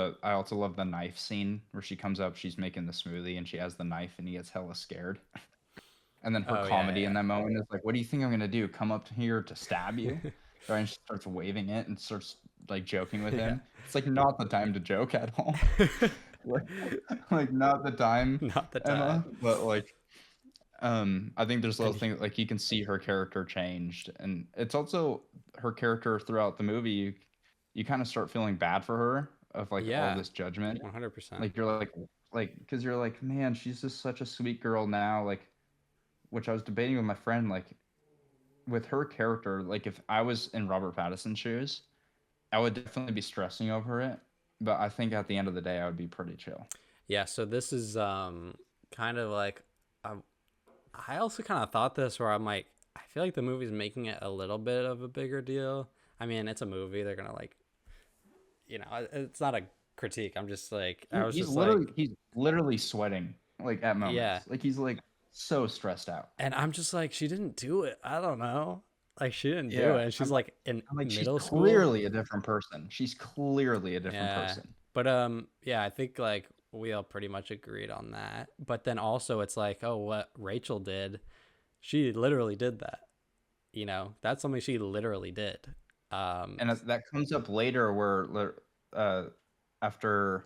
the knife scene where she comes up, she's making the smoothie and she has the knife and he gets hella scared. And then her Oh yeah, comedy in yeah. that moment is like, "What do you think I'm gonna do? Come up here to stab you?" Right? And she starts waving it and starts like joking with Yeah. him. It's like not the time to joke at all. like, like not the time, Not the time. Emma. But like, I think there's little And things like you can see her character changed, and it's also her character throughout the movie. You kind of start feeling bad for her of like all yeah, this judgment. 100%. Like you're like because you're like, man, she's just such a sweet girl now. Like which I was debating with my friend, like with her character, like if I was in Robert Pattinson's shoes, I would definitely be stressing over it. But I think at the end of the day, I would be pretty chill. Yeah, so this is kind of like um, I also kind of thought this where I'm like I feel like the movie's making it a little bit of a bigger deal. I mean, it's a movie. They're going to like, it's not a critique. I'm just like I was just like He's literally sweating like at yeah. moments. Like he's like so stressed out. And I'm just like she didn't do it. I don't know. Like she didn't do Yeah. it. And she's like in I'm like she's middle school. clearly a different person. She's clearly a different Yeah. person. But yeah, I think like we all pretty much agreed on that. But then also it's like, oh, what Rachel did, she literally did that. That's something she literally did. Um And that comes up later where uh after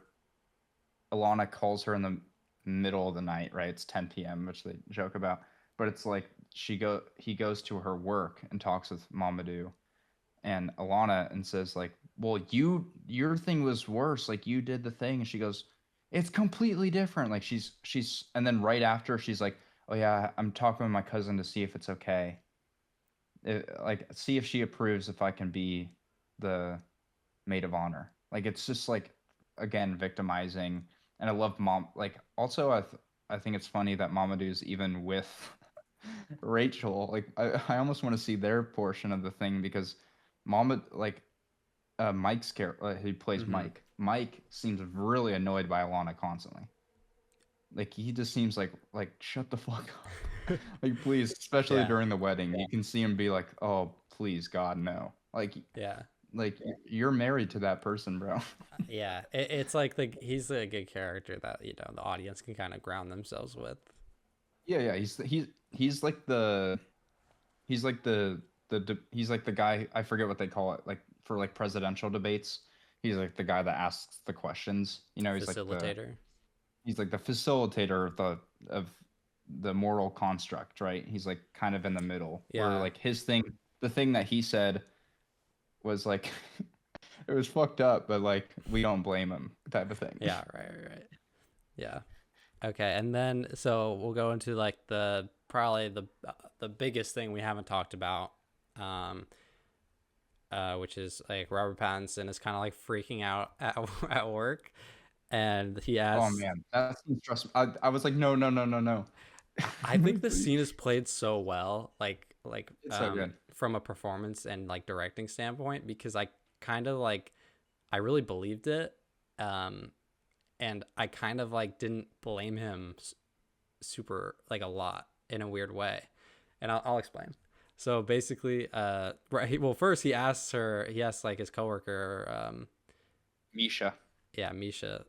Alana calls her in the middle of the night, right? It's 10 p.m., which they joke about. But it's like he goes to her work and talks with Mamadou and Alana and says like, "Well, your thing was worse. Like you did the thing." And she goes, "It's completely different." Like she's and then right after she's like, "Oh yeah, I'm talking with my cousin to see if it's okay. Like see if she approves if I can be the maid of honor." Like it's just like again victimizing. And I love mom. Like also I think it's funny that Mamadou's even with Rachel. Like I almost want to see their portion of the thing because Mama like Mike's character who plays mhm. Mike. Mike seems really annoyed by Alana constantly. Like he just seems like shut the fuck up. Like please, especially Yeah. during the wedding, you can see him be like, "Oh, please God, no." Yeah. Like you're married to that person, bro. Yeah. It's like he's a good character that, the audience can kind of ground themselves with. Yeah, yeah, he's like the he's like the he's like the guy I forget what they call it like for like presidential debates. He's like the guy that asks the questions. You know, Facilitator. he's like the facilitator of the moral construct, right? He's like kind of in the middle where Yeah. like his thing, the thing that he said was like it was fucked up, but like we don't blame him type of thing. Yeah. Right. Yeah. Okay. And then so we'll go into like the probably the biggest thing we haven't talked about, um, which is like Robert Pattinson is kind of like freaking out at work, and he Oh asks. man, that's stressful. I was like, no, no, no, no, no. I think the Please. scene is played so well, It's so good. from a performance and like directing standpoint, because I kind of like I really believed it, um, and I kind of like didn't blame him super like a lot in a weird way, and I'll explain. So basically, right. Well, first he asks like his coworker, Misha. yeah, Misha,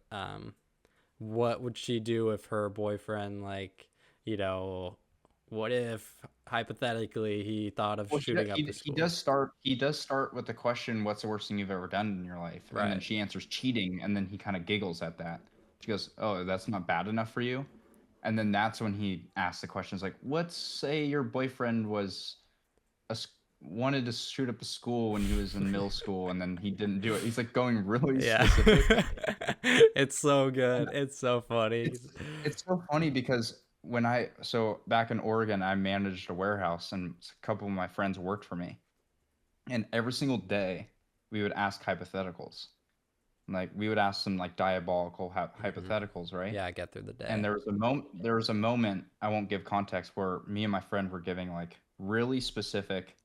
what would she do if her boyfriend like, you know, what if hypothetically he thought of Well, shooting up the school? he does start with the question, "What's the worst thing you've ever done in your life?" And then Right. she answers cheating, and then he kind of giggles at that. She goes, "Oh, that's not bad enough for you?" And then that's when he asks the questions like, "Let's say your boyfriend was wanted to shoot up a school when he was in middle school, and then he didn't do it." He's like going really Yeah. specific, It's so and good. It's so funny. it's so funny because so back in Oregon, I managed a warehouse, and a couple of my friends worked for me. And every single day, we would ask hypotheticals. Like we would ask some like diabolical Hmm. hypotheticals, right? Yeah, get through the And day. there was a moment I won't give context where me and my friend were giving like really specific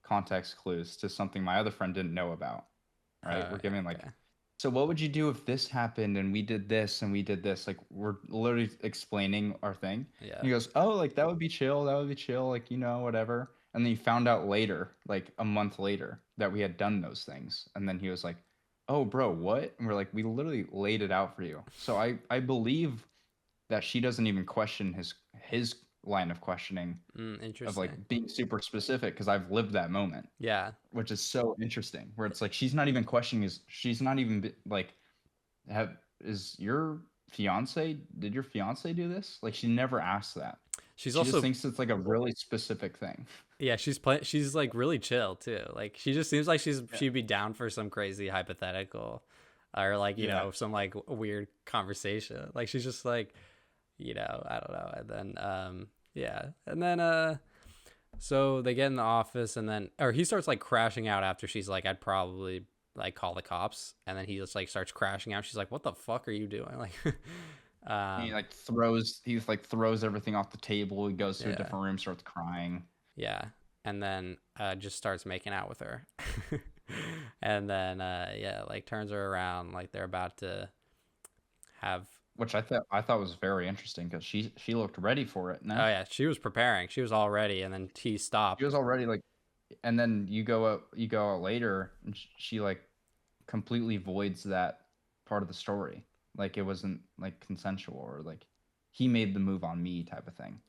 context clues to something my other friend didn't know about. Right? We're Yeah, giving like, okay. so what would you do if this happened and we did this and we did this? Like we're literally explaining our thing. And Yeah. he goes, "Oh, like that would be chill. That would be chill. Like, whatever." And then he found out later, like a month later, that we had done those things. And then he was like, "Oh, bro, what?" And we're like, "We literally laid it out for you." So I believe that she doesn't even question his line of questioning of Interesting. like being super specific because I've lived that moment, Yeah. which is so interesting. Where it's like she's not even questioning she's not even like have is your fiance did your fiance do this? Like she never asks that. She's She just also thinks it's like a really specific thing. yeah, she's like really chill too. Like she just seems like Yeah. she'd be down for some crazy hypothetical or like, you Yeah. know, some like weird conversation. Like she's just like, you know, I don't know. And then yeah. And then so they get in the office and then or he starts like crashing out after she's like I'd probably like call the cops, and then he just like starts crashing out. She's like, "What the fuck are you doing?" Like He um like throws everything off the table. He goes to a yeah. different room, starts crying. Yeah. And then just starts making out with her. And then yeah, like turns her around like they're about to have Which I thought was very interesting because she looked ready for it, no? oh yeah, she was preparing. She was all ready, and then he She was stopped. already like, and then you go out later and she like completely voids that part of the story. Like it wasn't like consensual or like he made the move on me type of thing.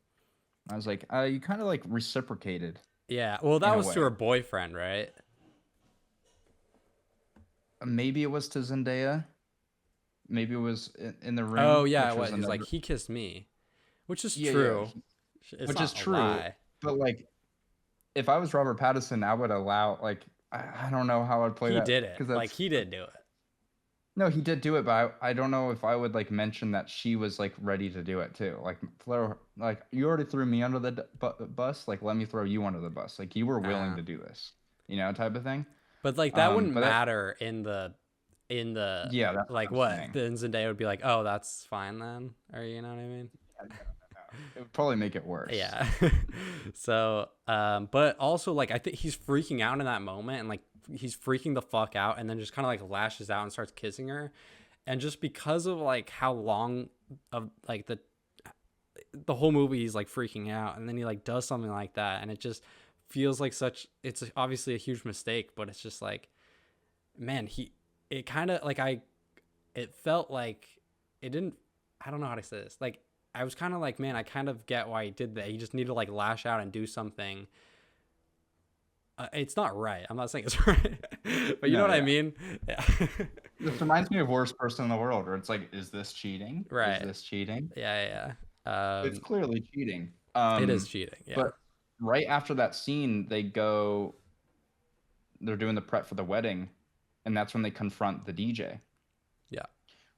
I was like, you kind of like reciprocated Yeah. Well, in that a was to way. her boyfriend, right? Maybe it was to Zendaya. Maybe it was in the Oh ring, yeah, which what? was He's like another. he kissed me, which is Yeah, yeah, true. It's which is not a true. lie. But like, if I was Robert Pattinson, I would allow like I don't know how I'd play He that did it. because Like that's he did do it. no, he did do it, but I don't know if I would like mention that she was like ready to do it too. Like throw like you already threw me under the bus, like let me throw you under the bus. Like you were willing Uh, to do this, type of thing. but like that wouldn't But that matter in the yeah, that's what like I'm what saying. then Zendaya would be like, oh, that's fine then, or you know what I mean? Yeah, no, no, no. It would probably make it worse. Yeah. So, but also like I think he's freaking out in that moment, and like he's freaking the fuck out, and then just kind of like lashes out and starts kissing her, and just because of like how long of like the whole movie he's like freaking out, and then he like does something like that, and it just feels like such it's obviously a huge mistake, but it's just like man he it kind of like I it felt like it didn't I don't know how to say this. Like I was kind of like, man, I kind of get why he did that. He just needed to like lash out and do something It's not right. I'm not saying it's right, but you know No, what I yeah. mean. Yeah. This reminds me of Worst Person in the World, where it's like, is this cheating? Is Right. this cheating? Yeah, yeah. It's clearly cheating. It is cheating. Yeah. But right after that scene, they're doing the prep for the wedding, and that's when they confront the DJ, Yeah.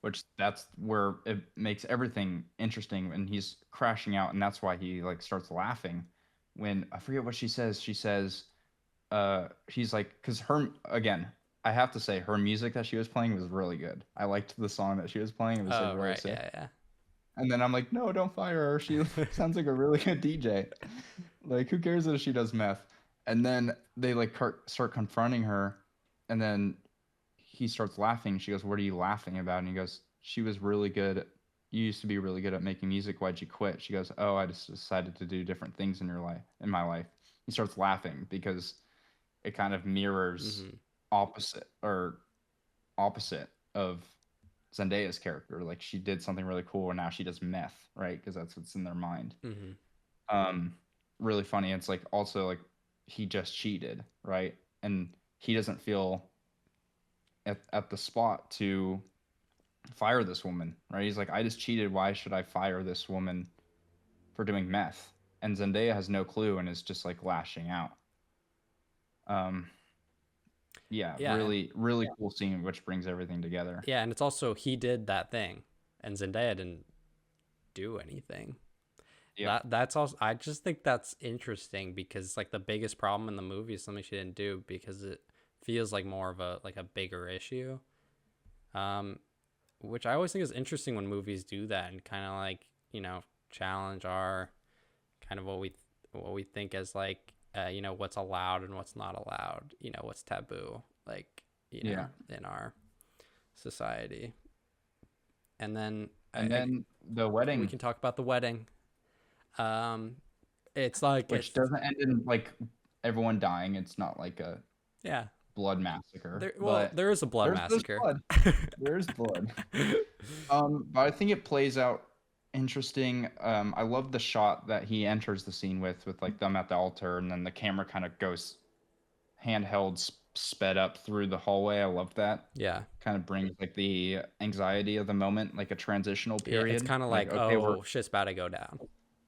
which that's where it makes everything interesting. And he's crashing out, and that's why he like starts laughing. When I forget what she says, she's like, because her again, I have to say her music that she was playing was really good. I liked the song that she was playing. It was like Oh, really right. sick. Yeah, And then I'm like, no, don't fire her. She yeah. sounds like a really good DJ. Like, who cares if she does meth? And then they like start confronting her, and then he starts laughing. She goes, "What are you laughing about?" And he goes, "She was really good. You used to be really good at making music. Why'd you quit?" She goes, "Oh, I just decided to do different things in your life, in my life." He starts laughing because it kind of mirrors hmm opposite or opposite of Zendaya's character. Like she did something really cool, and now she does meth, right? Because that's what's in their mind. hmm Um, Really funny. It's like also like he just cheated, right? And he doesn't feel at the spot to fire this woman, right? He's like, I just cheated. Why should I fire this woman for doing meth? And Zendaya has no clue and is just like lashing out. Um, yeah, Yeah, and really, really cool scene, which brings everything together. yeah, and it's also he did that thing, and Zendaya didn't do anything. Yep. That's also, I just think that's interesting because like the biggest problem in the movie is something she didn't do because it feels like more of a like a bigger issue. Um, which I always think is interesting when movies do that and kind of like challenge our kind of what we think as like what's allowed and what's not allowed, what's taboo, like Yeah. in our society. And then And then the we wedding, can talk about the wedding. Um, it's like which it's doesn't end in like everyone dying. It's not like a yeah. blood massacre, Well, but there is a blood there's massacre. blood. There's blood. But I think it plays out interesting. I love the shot that he enters the scene with like them at the altar, and then the camera kind of goes handheld, sped up through the hallway. I love that. Yeah, Kind of brings like the anxiety of the moment, like a transitional yeah. It's period. kind of Like, like, okay, oh, shit's about to go down.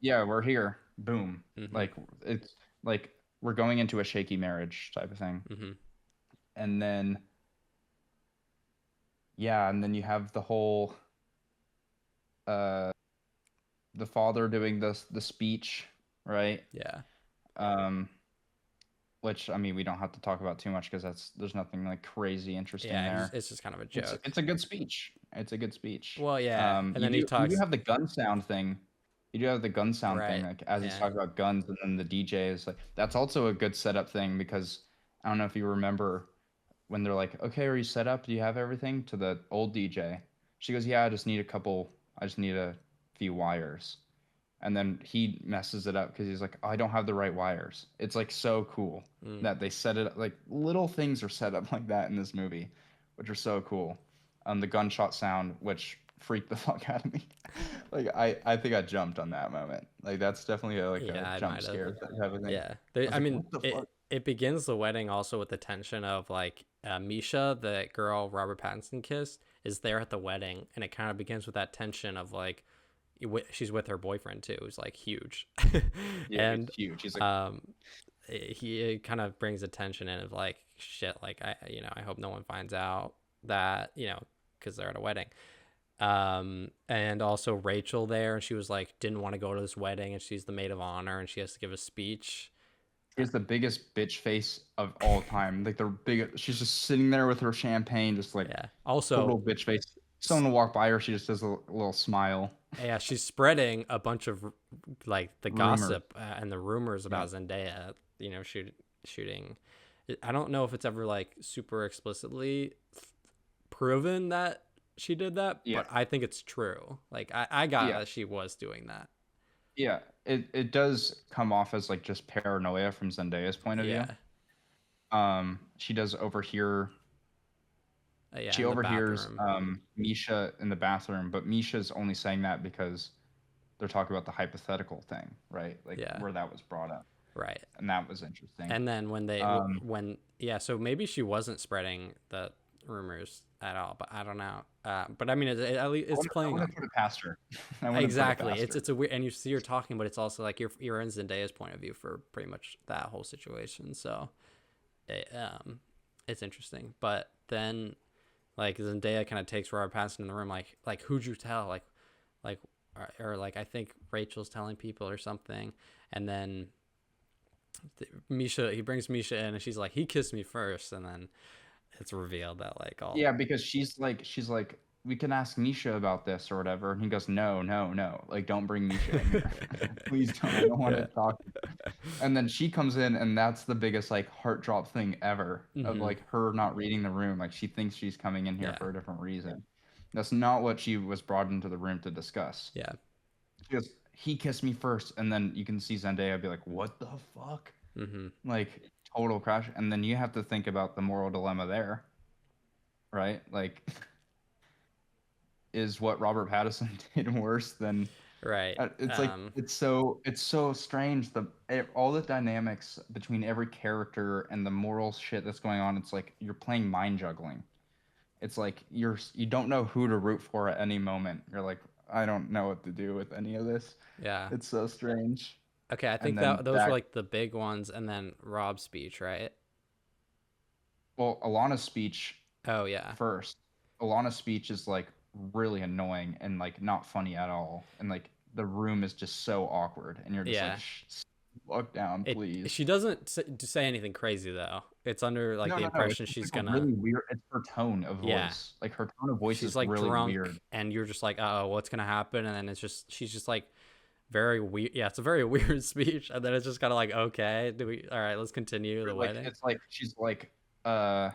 we're here. Boom. hmm Like it's like we're going into a shaky marriage type of thing. hmm And then yeah, and then you have the whole uh the father doing the speech, right? Yeah, Um, which I mean we don't have to talk about too much because there's nothing like crazy interesting yeah. there. It's just kind of a It's joke. it's a good speech. It's a good speech. Well, yeah, and You then he do talks. have the gun sound thing. You do have the gun sound thing, Right. like as he's Yeah. talking about guns, and then the DJ is like that's also a good setup thing because I don't know if you remember when they're like, "Okay, are you set up? Do you have everything?" to the old DJ. She goes, "Yeah, I just need a few wires." And then he messes it up because he's like, oh, I don't have the right wires. It's like so cool Mm. that they set it up, like little things are set up like that in this movie, which are so cool. The gunshot sound, which freaked the fuck out of me. Like I think I jumped on that moment. Like that's definitely like a Yeah, I jump might have. scare type of thing. Yeah. I was I like, mean, what the fuck? it begins the wedding also with the tension of like Misha, the girl Robert Pattinson kissed, is there at the wedding, and it kind of begins with that tension of like she's with her boyfriend too, who's like huge, Yeah, he's and huge. He's like, um, he kind of brings attention in of like shit, like I hope no one finds out that because they're at a wedding. And also Rachel there, and she was like didn't want to go to this wedding, and she's the maid of honor, and she has to give a speech. he has the biggest bitch face of all time. Like the biggest. She's just sitting there with her champagne, just like Yeah. Also, total bitch face. Someone will walk by her, she just does a little smile. yeah, she's spreading a bunch of like the Rumor. gossip and the rumors Yeah. about Zendaya. Shooting. I don't know if it's ever like super explicitly proven that she did that, Yeah. but I think it's true. Like I got Yeah. that she was doing that. Yeah. It does come off as like just paranoia from Zendaya's point of view. Yeah. She does overhear. Yeah, She in the overhears bathroom. Misha in the bathroom, but Misha's only saying that because they're talking about the hypothetical thing, right? Like Yeah. where that was brought up. Right. and that was interesting. And then Um, when yeah, so maybe she wasn't spreading the rumors at all, but I don't know. But I mean, at least it's I playing wouldn't put it past her. I wouldn't put it exactly. past her. It's a weird, and you see her talking, but it's also like you're in Zendaya's point of view for pretty much that whole situation. So it, it's interesting. But then like Zendaya kind of takes Robert Pattinson in the room, like who'd you tell, like or like I think Rachel's telling people or something, and then Misha he brings Misha in and she's like he kissed me first, and then it's revealed that like all Yeah, because she's like, we can ask Misha about this or whatever, and he goes, no, no, no, like don't bring Misha in here, please don't. I don't want to yeah. talk. And then she comes in, and that's the biggest like heart drop thing ever of Mm-hmm. like her not reading the room. Like she thinks she's coming in here Yeah. for a different reason. That's not what she was brought into the room to discuss. Yeah. She goes, he kissed me first, and then you can see Zendaya be like, what the fuck? Mm-hmm. Like total crash. And then you have to think about the moral dilemma there, right? Like, is what Robert Pattinson did worse than Right. it's like it's so strange all the dynamics between every character and the moral shit that's going on. It's like you're playing mind juggling. It's like you don't know who to root for at any moment. You're like, I don't know what to do with any of this. Yeah. It's so strange. Okay, I And think then that those were that like the big ones, and then Rob's speech, right? well, Alana's speech Oh yeah. first. Alana's speech is like really annoying and like not funny at all. And like the room is just so awkward, and you're just like, Yeah. fuck down, It please. she doesn't say anything crazy though. It's under like No, the no, no. It's impression just she's like a gonna really weird. It's her tone of yeah. voice. Like her tone of voice She's is like really drunk weird. and you're just like, oh, what's gonna happen? And then she's just like very weird. Yeah, it's a very weird speech. And then it's just kind of like, okay, do we? All right, let's continue the Like wedding. it's like uh,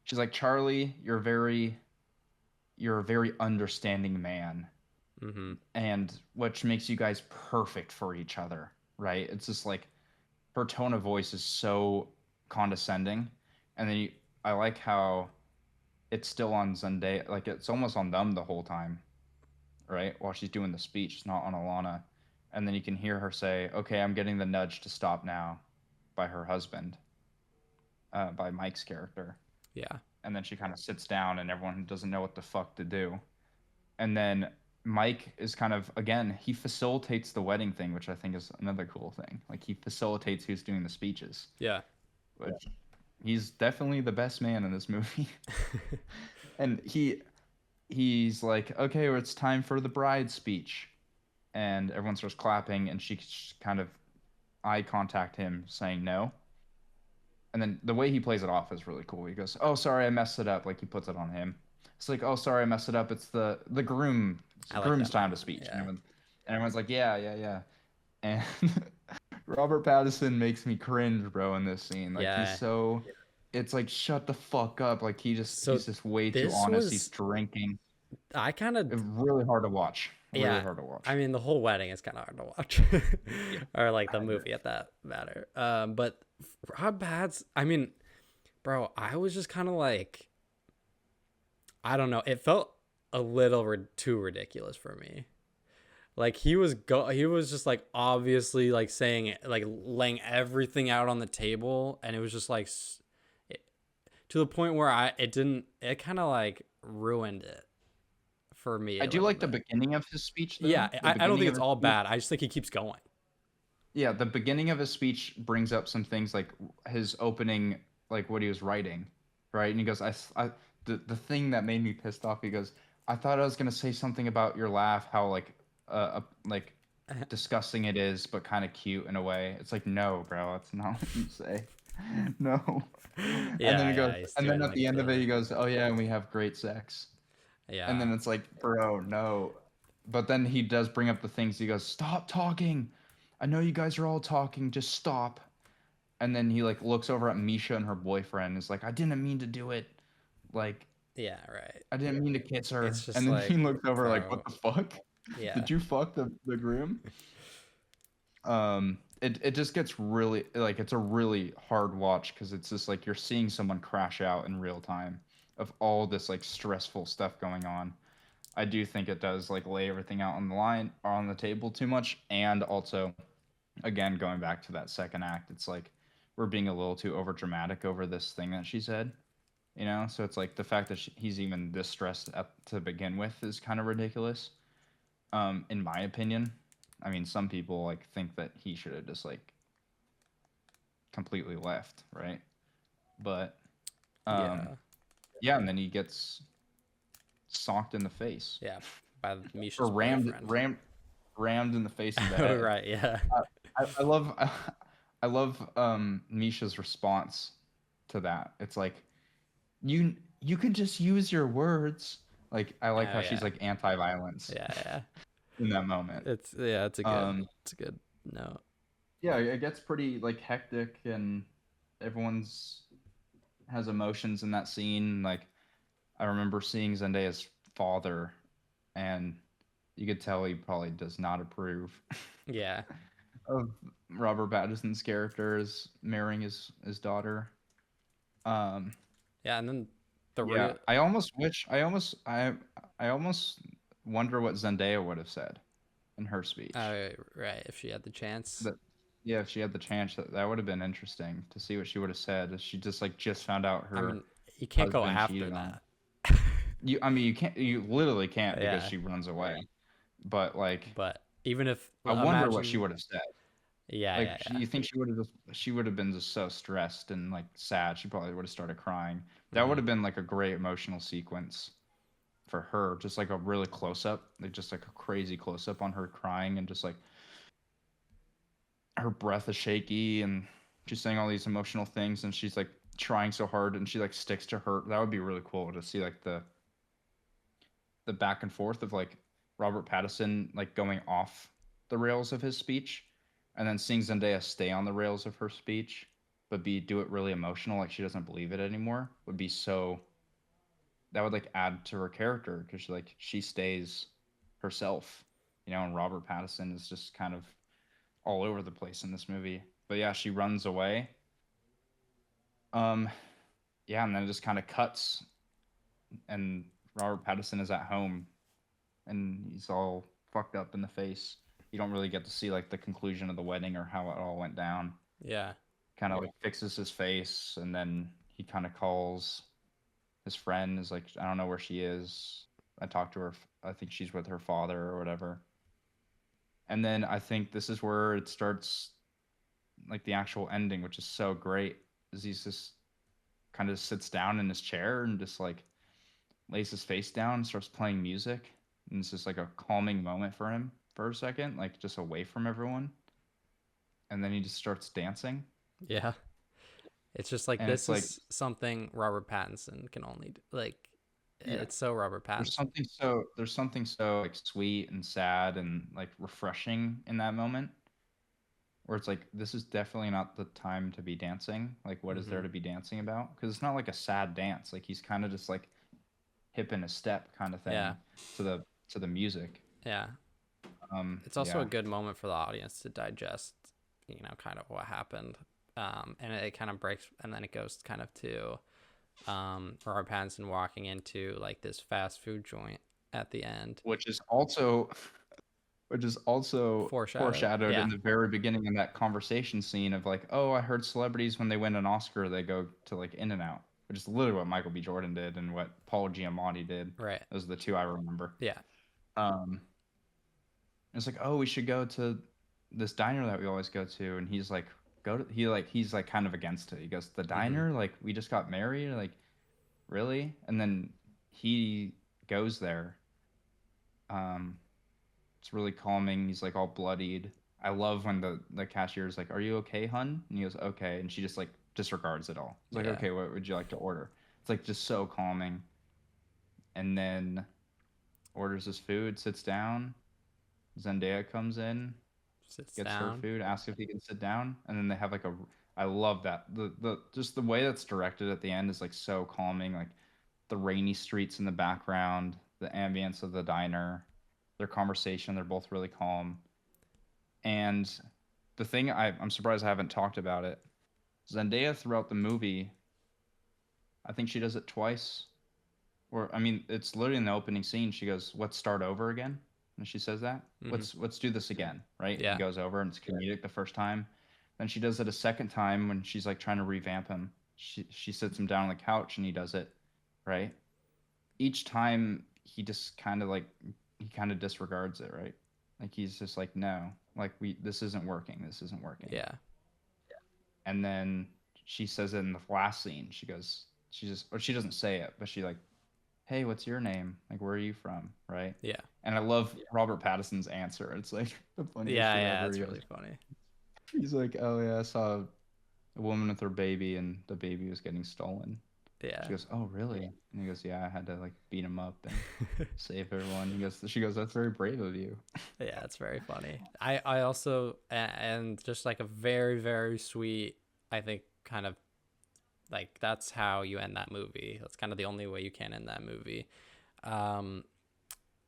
she's like, Charlie, you're a very understanding man, Mm-hmm. and which makes you guys perfect for each other, right? It's just like her tone of voice is so condescending, and then I like how it's still on Zendaya, like it's almost on them the whole time, right? While she's doing the speech, it's not on Alana. And then you can hear her say, okay, I'm getting the nudge to stop now by her husband, by Mike's character. Yeah. And then she kind of sits down, and everyone doesn't know what the fuck to do. And then Mike is kind of, again, he facilitates the wedding thing, which I think is another cool thing. Like he facilitates who's doing the speeches, Yeah. which he's definitely the best man in this movie. And he's like, okay, well, it's time for the bride speech. And everyone starts clapping, and she kind of eye contact him saying no. And then the way he plays it off is really cool. He goes, oh, sorry, I messed it up. Like he puts it on him. It's like, oh, sorry, I messed it up. It's the groom. It's I the like groom's that time to moment. speech. And Yeah. everyone's like, yeah, yeah, yeah. And Robert Pattinson makes me cringe, bro, in this scene. Like he's Yeah. so it's like shut the fuck up. Like So he's just way too this honest. He's was drinking. I kind of It's really hard to watch. Really yeah. hard to I watch. mean, the whole wedding is kind of hard to watch, Yeah, or like the I agree. movie at that matter. But Rob Bad's, I mean, bro, I was just kind of like, I don't know. It felt a little too ridiculous for me. Like he was just like obviously like saying it, like laying everything out on the table, and it was just like it, to the point where it kind of like ruined it for me I a do little like the bit. beginning of his speech Yeah, though. The I don't beginning think of it's his all speech. bad. I just think he keeps going. Yeah, the beginning of his speech brings up some things like his opening, like what he was writing, right? And he goes, the thing that made me pissed off. He goes, I thought I was gonna say something about your laugh, how like disgusting it is, but kind of cute in a way. It's like, no, bro, that's not what you say. No. And then Yeah, he goes, yeah, he's and then doing at like the end of it, the he goes, oh yeah, and we have great sex. And yeah, then it's like, bro, no. But then he does bring up the things. He goes, stop talking. I know you guys are all talking. Just stop. And then he like looks over at Misha and her boyfriend. And is like, I didn't mean to do it. Like, yeah, right. I didn't mean to kiss her. It's just And then he like, looks over like, what bro, the fuck? yeah, Did you fuck the groom? It just gets really like it's a really hard watch because it's just like you're seeing someone crash out in real time of all this like stressful stuff going on. I do think it does like lay everything out on the line or on the table too much, and also again, going back to that second act, it's like we're being a little too over dramatic over this thing that she said, you know? So it's like the fact that he's even this stressed to begin with is kind of ridiculous, in my opinion. I mean, some people like think that he should have just like completely left, right? But um, Yeah. yeah, and then he gets socked in the face Yeah. By or Misha's boyfriend. rammed in the face of the Oh, head. right. Yeah. I love I love Misha's response to that. It's like you can just use your words. Like I Oh, like how she's yeah. like anti-violence Yeah. Yeah. in that moment. It's a good, Um, it's a good note. yeah, it gets pretty like hectic and everyone's has emotions in that scene. Like I remember seeing Zendaya's father, and you could tell he probably does not approve Yeah. of Robert Pattinson's character as marrying his daughter. Um, Yeah. And then the yeah, real, I almost wish I almost wonder what Zendaya would have said in her speech. right. If she had the chance. That yeah, if she had the chance, that would have been interesting to see what she would have said. If she just like just found out I her mean, you can't go husband after cheated on. that. You, I mean, you can't, you literally can't because Yeah. she runs away. But like, But even if, I wonder what she imagine, would have said. yeah. Like, Yeah. Yeah. you think she would have been just so stressed and like sad. She probably would have started crying. That would Hmm. have been like a great emotional sequence for her. Just like a really close up, like just like a crazy close up on her crying and just like her breath is shaky and she's saying all these emotional things and she's like trying so hard and she like sticks to her. That would be really cool to see like the back and forth of like Robert Pattinson like going off the rails of his speech, and then seeing Zendaya stay on the rails of her speech, but be do it really emotional, like she doesn't believe it anymore, would be so. That would like add to her character because like she stays herself, you know, and Robert Pattinson is just kind of all over the place in this movie. But yeah, she runs away. Um, yeah, and then it just kind of cuts, and Robert Pattinson is at home and he's all fucked up in the face. You don't really get to see like the conclusion of the wedding or how it all went down. Yeah. Kind of like fixes his face and then he kind of calls his friend is like I don't know where she is. I talked to her. I think she's with her father or whatever. And then I think this is where it starts like the actual ending, which is so great. Is he's just kind of sits down in his chair and just like lays his face down and starts playing music. And it's just like a calming moment for him for a second, like just away from everyone. And then he just starts dancing. Yeah. It's just like And this it's like, is something Robert Pattinson can only do. Like, yeah, it's so Robert Pattinson. there's something so like sweet and sad and like refreshing in that moment where it's like this is definitely not the time to be dancing. Like what is there Hmm. to be dancing about? Because it's not like a sad dance. Like he's kind of just like hip in a step kind of Yeah. thing to the music. Yeah. It's also a Yeah. good moment for the audience to digest, kind of what happened. And it kind of breaks, and then it goes kind of to Robert Pattinson walking into like this fast food joint at the end. Which is also which is also Foreshadowed. foreshadowed in Yeah. the very beginning in that conversation scene of like, oh, I heard celebrities when they win an Oscar, they go to like In and Out, which is literally what Michael B. Jordan did and what Paul Giamatti did. Right. Those are the two I remember. Yeah. Um, it's like, oh, we should go to this diner that we always go to, and he's like, go to he's like kind of against it. He goes, the Hmm. diner, like we just got married, like really, and then he goes there. Um, It's really calming. He's like all bloodied. I love when the cashier is like, "Are you okay, hun?" And he goes, "Okay," and she just like disregards it all. He's like, Yeah. "Okay, what would you like to order?" It's like just so calming. And then orders his food, sits down. Zendaya comes in, Sits gets her down. food, asks if he can sit down, and then they have like a. I love that the just the way that's directed at the end is like so calming. Like the rainy streets in the background, the ambience of the diner, their conversation. They're both really calm. And the thing I'm surprised I haven't talked about it. Zendaya throughout the movie, I think she does it twice. Or I mean, it's literally in the opening scene. She goes, "Let's start over again." And she says that. Mm-hmm. Let's do this again, right? And he Yeah. goes over and it's comedic the first time. Then she does it a second time when she's like trying to revamp him. She sits him down on the couch and he does it, right? Each time he just kind of like he kind of disregards it, right? Like he's just like, no, like we this isn't working. This isn't working. Yeah. And then she says it in the last scene. She just or she doesn't say it, but she like, hey, what's your name? Like, where are you from? Right? Yeah. And I love Robert Pattinson's answer. It's like the funniest Yeah. shit Yeah. ever. It's really funny. He's like, oh yeah, I saw a woman with her baby, and the baby was getting stolen. She Yeah. goes, oh really? And he goes, yeah, I had to like beat him up and save everyone. She goes, that's very brave of you. Yeah, it's very funny. I also and just like a very very sweet, I think, kind of like that's how you end that movie. That's kind of the only way you can end that movie. Um,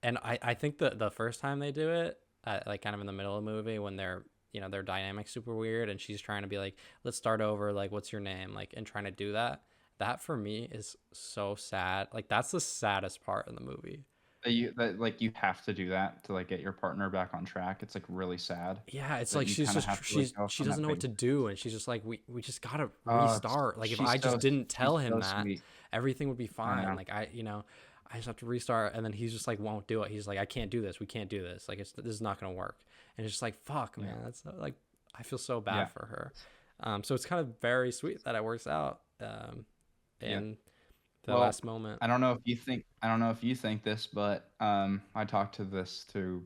and I think the first time they do it, like kind of in the middle of the movie when they're their dynamic super weird and she's trying to be like, let's start over, like what's your name, like, and trying to do that. That for me is so sad. Like that's the saddest part in the movie. That like you have to do that to like get your partner back on track. It's like really sad Yeah, it's that like you she's kind of just have to like go she from doesn't that know what to base. do, and she's just like, we just gotta Oh, restart. Like if she's I so just didn't she's tell him so that, sweet. everything would be I fine. know. Like I just have to restart, and then he's just like won't do it. He's like, I can't do this. We can't do this. Like this is not gonna work. And it's just like fuck, Yeah. man. That's like I feel so Yeah. bad for her. So it's kind of very sweet that it works out. Yeah. In the Well, last moment. I don't know if you think this, but I talked to this to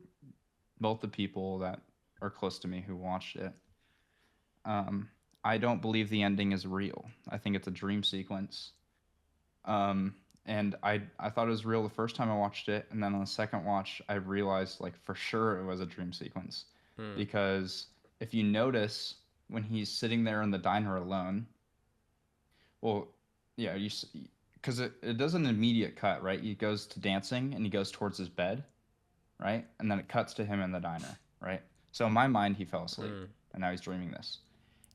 both the people that are close to me who watched it. Um, I don't believe the ending is real. I think it's a dream sequence. Um, and I thought it was real the first time I watched it, and then on the second watch, I realized like for sure it was a dream sequence, Hmm. because if you notice when he's sitting there in the diner alone, well, yeah, because it does an immediate cut, right? He goes to dancing and he goes towards his bed, right? And then it cuts to him in the diner, right? So in my mind, he fell asleep, Hmm. and now he's dreaming this.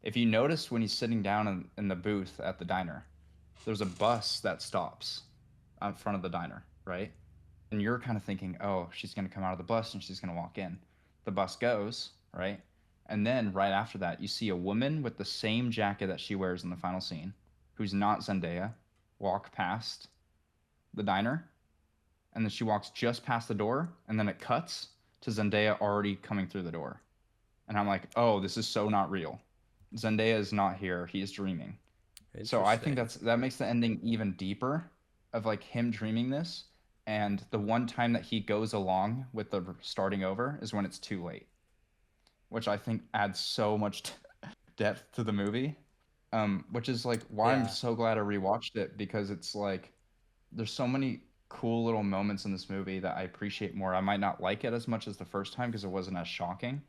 If you notice when he's sitting down in the booth at the diner, there's a bus that stops out front of the diner, right? And you're kind of thinking, oh, she's going to come out of the bus and she's going to walk in. The bus goes, right? And then right after that, you see a woman with the same jacket that she wears in the final scene, who's not Zendaya, walk past the diner. And then she walks just past the door. And then it cuts to Zendaya already coming through the door. And I'm like, oh, this is so not real. Zendaya is not here. He is dreaming. So I think Interesting. that makes the ending even deeper, of like him dreaming this, and the one time that he goes along with the starting over is when it's too late, which I think adds so much depth to the movie. Which is like why I'm Yeah. so glad I rewatched it, because it's like there's so many cool little moments in this movie that I appreciate more. I might not like it as much as the first time because it wasn't as shocking,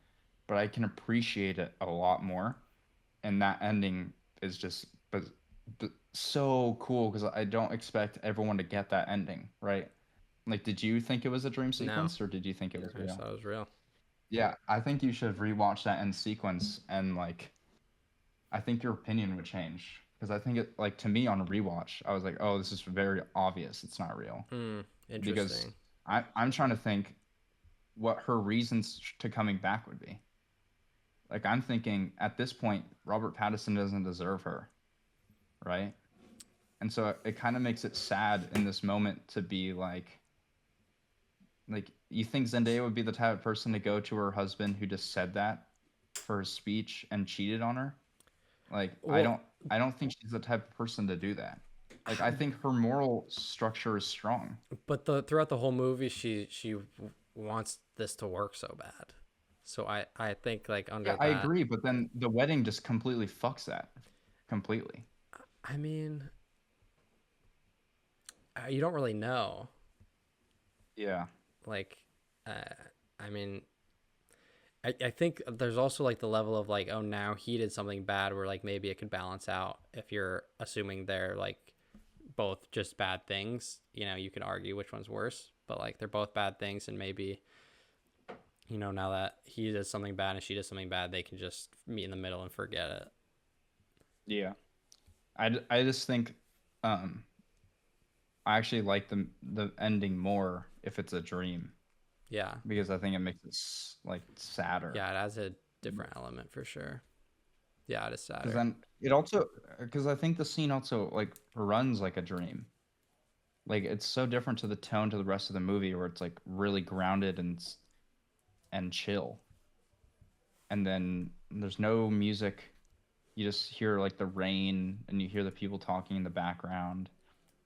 but I can appreciate it a lot more. And that ending is just but so cool because I don't expect everyone to get that ending, right? Like, did you think it was a dream No, sequence or did you think it was I just real? thought it was real. Yeah, I think you should rewatch that end sequence, and like I think your opinion would change, because I think it, like, to me on a rewatch, I was like, oh, this is very obvious it's not real, Hmm. because Interesting. I'm trying to think what her reasons to coming back would be. Like, I'm thinking at this point, Robert Pattinson doesn't deserve her, right? And so it kind of makes it sad in this moment to be like you think Zendaya would be the type of person to go to her husband who just said that for his speech and cheated on her? Like Well, I don't think she's the type of person to do that. Like I think her moral structure is strong. but the throughout the whole movie, she wants this to work so bad. So I think like Yeah, under I that, agree, but then the wedding just completely fucks that completely. I mean, you don't really know. Yeah. Like, uh, I mean, I think there's also like the level of like, oh, now he did something bad where like maybe it could balance out if you're assuming they're like both just bad things. You can argue which one's worse, but like they're both bad things, and maybe now that he does something bad and she does something bad, they can just meet in the middle and forget it. Yeah. I just think um I actually like the ending more if it's a dream. Yeah. because I think it makes it like sadder. Yeah, it has a different element for sure. Yeah, it is Because sadder. then it also, because I think the scene also like runs like a dream. Like it's so different to the tone to the rest of the movie where it's like really grounded and chill. And then there's no music. You just hear like the rain and you hear the people talking in the background.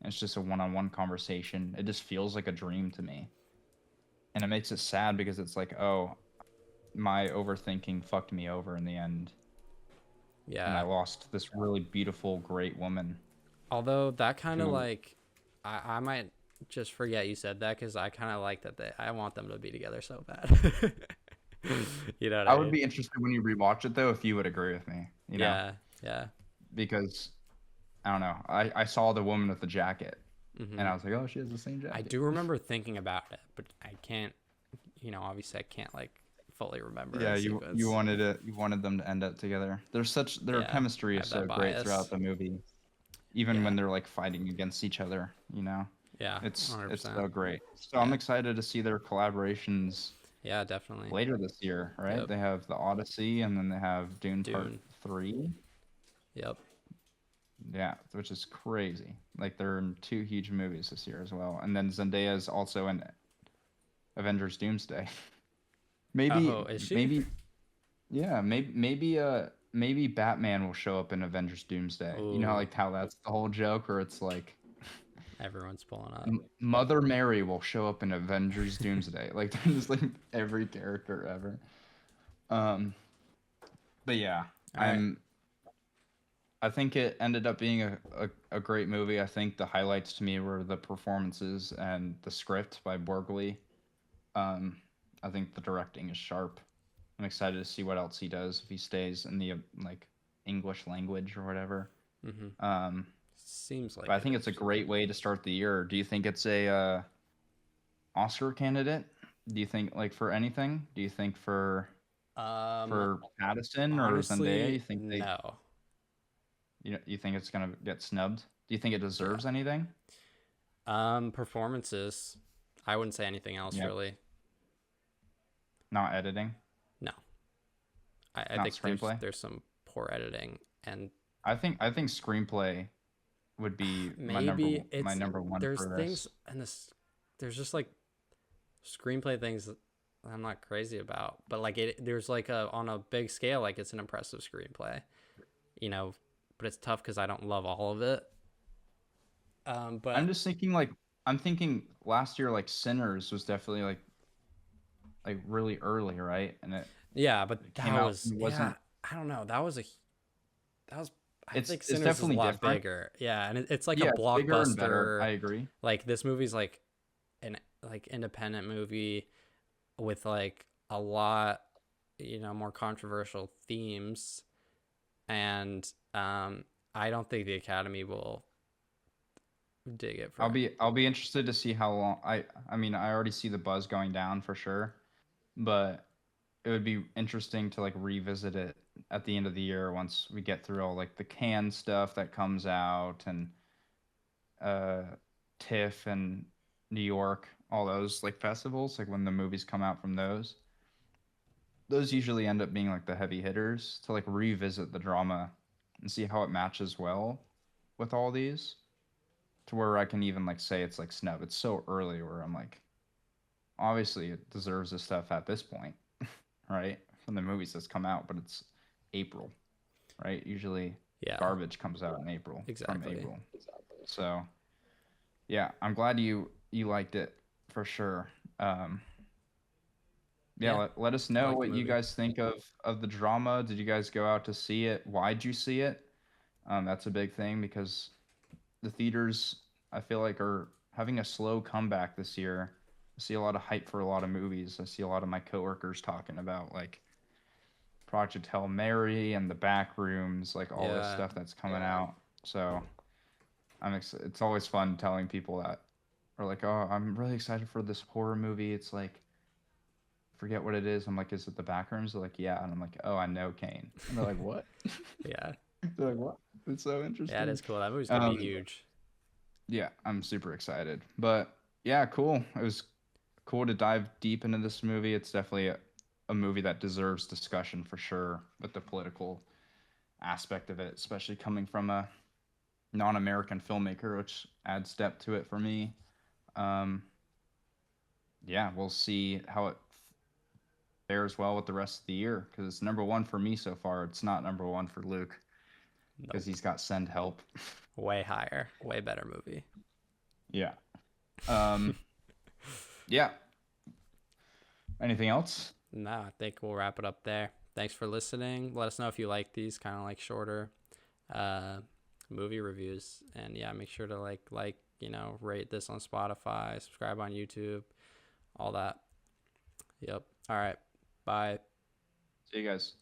And it's just a one-on-one conversation. It just feels like a dream to me. And it makes it sad because it's like, oh, my overthinking fucked me over in the end, and I Yeah. lost this really beautiful, great woman Although that kind of who like, I might just forget you said that because I kind of like that I want them to be together so bad. You know what I I would mean? be interested when you rewatch it though if you would agree with me, Yeah. Yeah. because I don't know. I saw the woman with the jacket and Hmm. I was like, oh, she has the same I jacket. do remember thinking about it, but I can't, obviously I can't like fully remember Yeah, a you sequence. wanted it. You wanted them to end up together. Their Yeah. chemistry I is have so that great throughout bias. the movie, even Yeah. when they're like fighting against each other. Yeah. It's 100%. so great. So I'm Yeah. excited to see their collaborations Yeah, definitely. later this year, right? Yep. They have the Odyssey and then they have Dune Part Dune. 3. Yep. Yeah, which is crazy. Like they're in two huge movies this year as well. And then Zendaya is also in Avengers Doomsday. Oh, maybe is she? maybe yeah, maybe Batman will show up in Avengers Doomsday. You know Ooh, like how that's the whole joke where it's like everyone's pulling up. Mother Mary will show up in Avengers Doomsday. Like there's like every character ever. Um but yeah, All right. I think it ended up being a great movie. I think the highlights to me were the performances and the script by Borgley. Um, I think the directing is sharp. I'm excited to see what else he does if he stays in the like English language or whatever. Mm-hmm. Um, Seems but like I it think it's a is. great way to start the year. Do you think it's a Oscar candidate? Do you think like for anything? Do you think Um, for Addison or Zendaya? honestly, You think they no. you think it's gonna get snubbed? Do you think it Yeah. deserves anything? Performances. I wouldn't say anything else Yeah, really. not editing, No. I not think there's screenplay. there's some poor editing and I think screenplay would be maybe my it's number one there's for things this. and this there's just like screenplay things that I'm not crazy about, but like there's like a on a big scale like it's an impressive screenplay, you know, but it's tough because I don't love all of it. I'm But just thinking like I'm thinking last year like Sinners was definitely like really early, right? And yeah, but it that came out was and it yeah. wasn't. I don't know. That was. I think It's Sinners is a definitely lot different. bigger. Yeah, and it's like a Yeah, it's bigger and better. I blockbuster. agree. Like this movie's like an like independent movie with like a lot, more controversial themes, and I don't think the Academy will dig it for it. I'll be interested to see how long I mean I already see the buzz going down for sure, but it would be interesting to like revisit it at the end of the year once we get through all like the canned stuff that comes out and uh TIFF and New York, all those like festivals, like when the movies come out from those usually end up being like the heavy hitters to like revisit the drama and see how it matches well with all these to where I can even like say it's like snub. It's so early where I'm like, obviously it deserves this stuff at this point, right? From the movies that's come out, but it's April, right? Usually Yeah, garbage comes out in April from exactly. April. So yeah, I'm glad you liked it for sure. Um, yeah, Yeah, let us I know like the what you movie. guys think of the drama. Did you guys go out to see it? Why'd you see it? That's a big thing because the theaters I feel like are having a slow comeback this year. I see a lot of hype for a lot of movies. I see a lot of my coworkers talking about like Project Hail Mary and the back rooms, like all this Yeah, stuff that's coming out. So it's always fun telling people that are like, oh, I'm really excited for this horror movie. It's like forget what it is. I'm like, is it the back rooms? They're like, yeah. And I'm like, oh, I know Kane. And they're like, what? yeah, They're like, what? It's so yeah. It interesting. is cool. That movie's gonna be Um, huge. yeah, I'm super excited. But yeah, cool. It was cool to dive deep into this movie. It's definitely a movie that deserves discussion for sure with the political aspect of it, especially coming from a non-American filmmaker, which adds depth to it for me. Um, yeah, we'll see how it fares well with the rest of the year because it's number one for me so far. It's not number one for Luke because Nope. he's got Send Help. Way higher. Way better movie. Yeah. Um, yeah. Anything else? No, I think we'll wrap it up there. Thanks for listening. Let us know if you like these kind of like shorter uh, movie reviews. And yeah, make sure to rate this on Spotify, subscribe on YouTube, all that. Yep. All right. Bye. See you guys.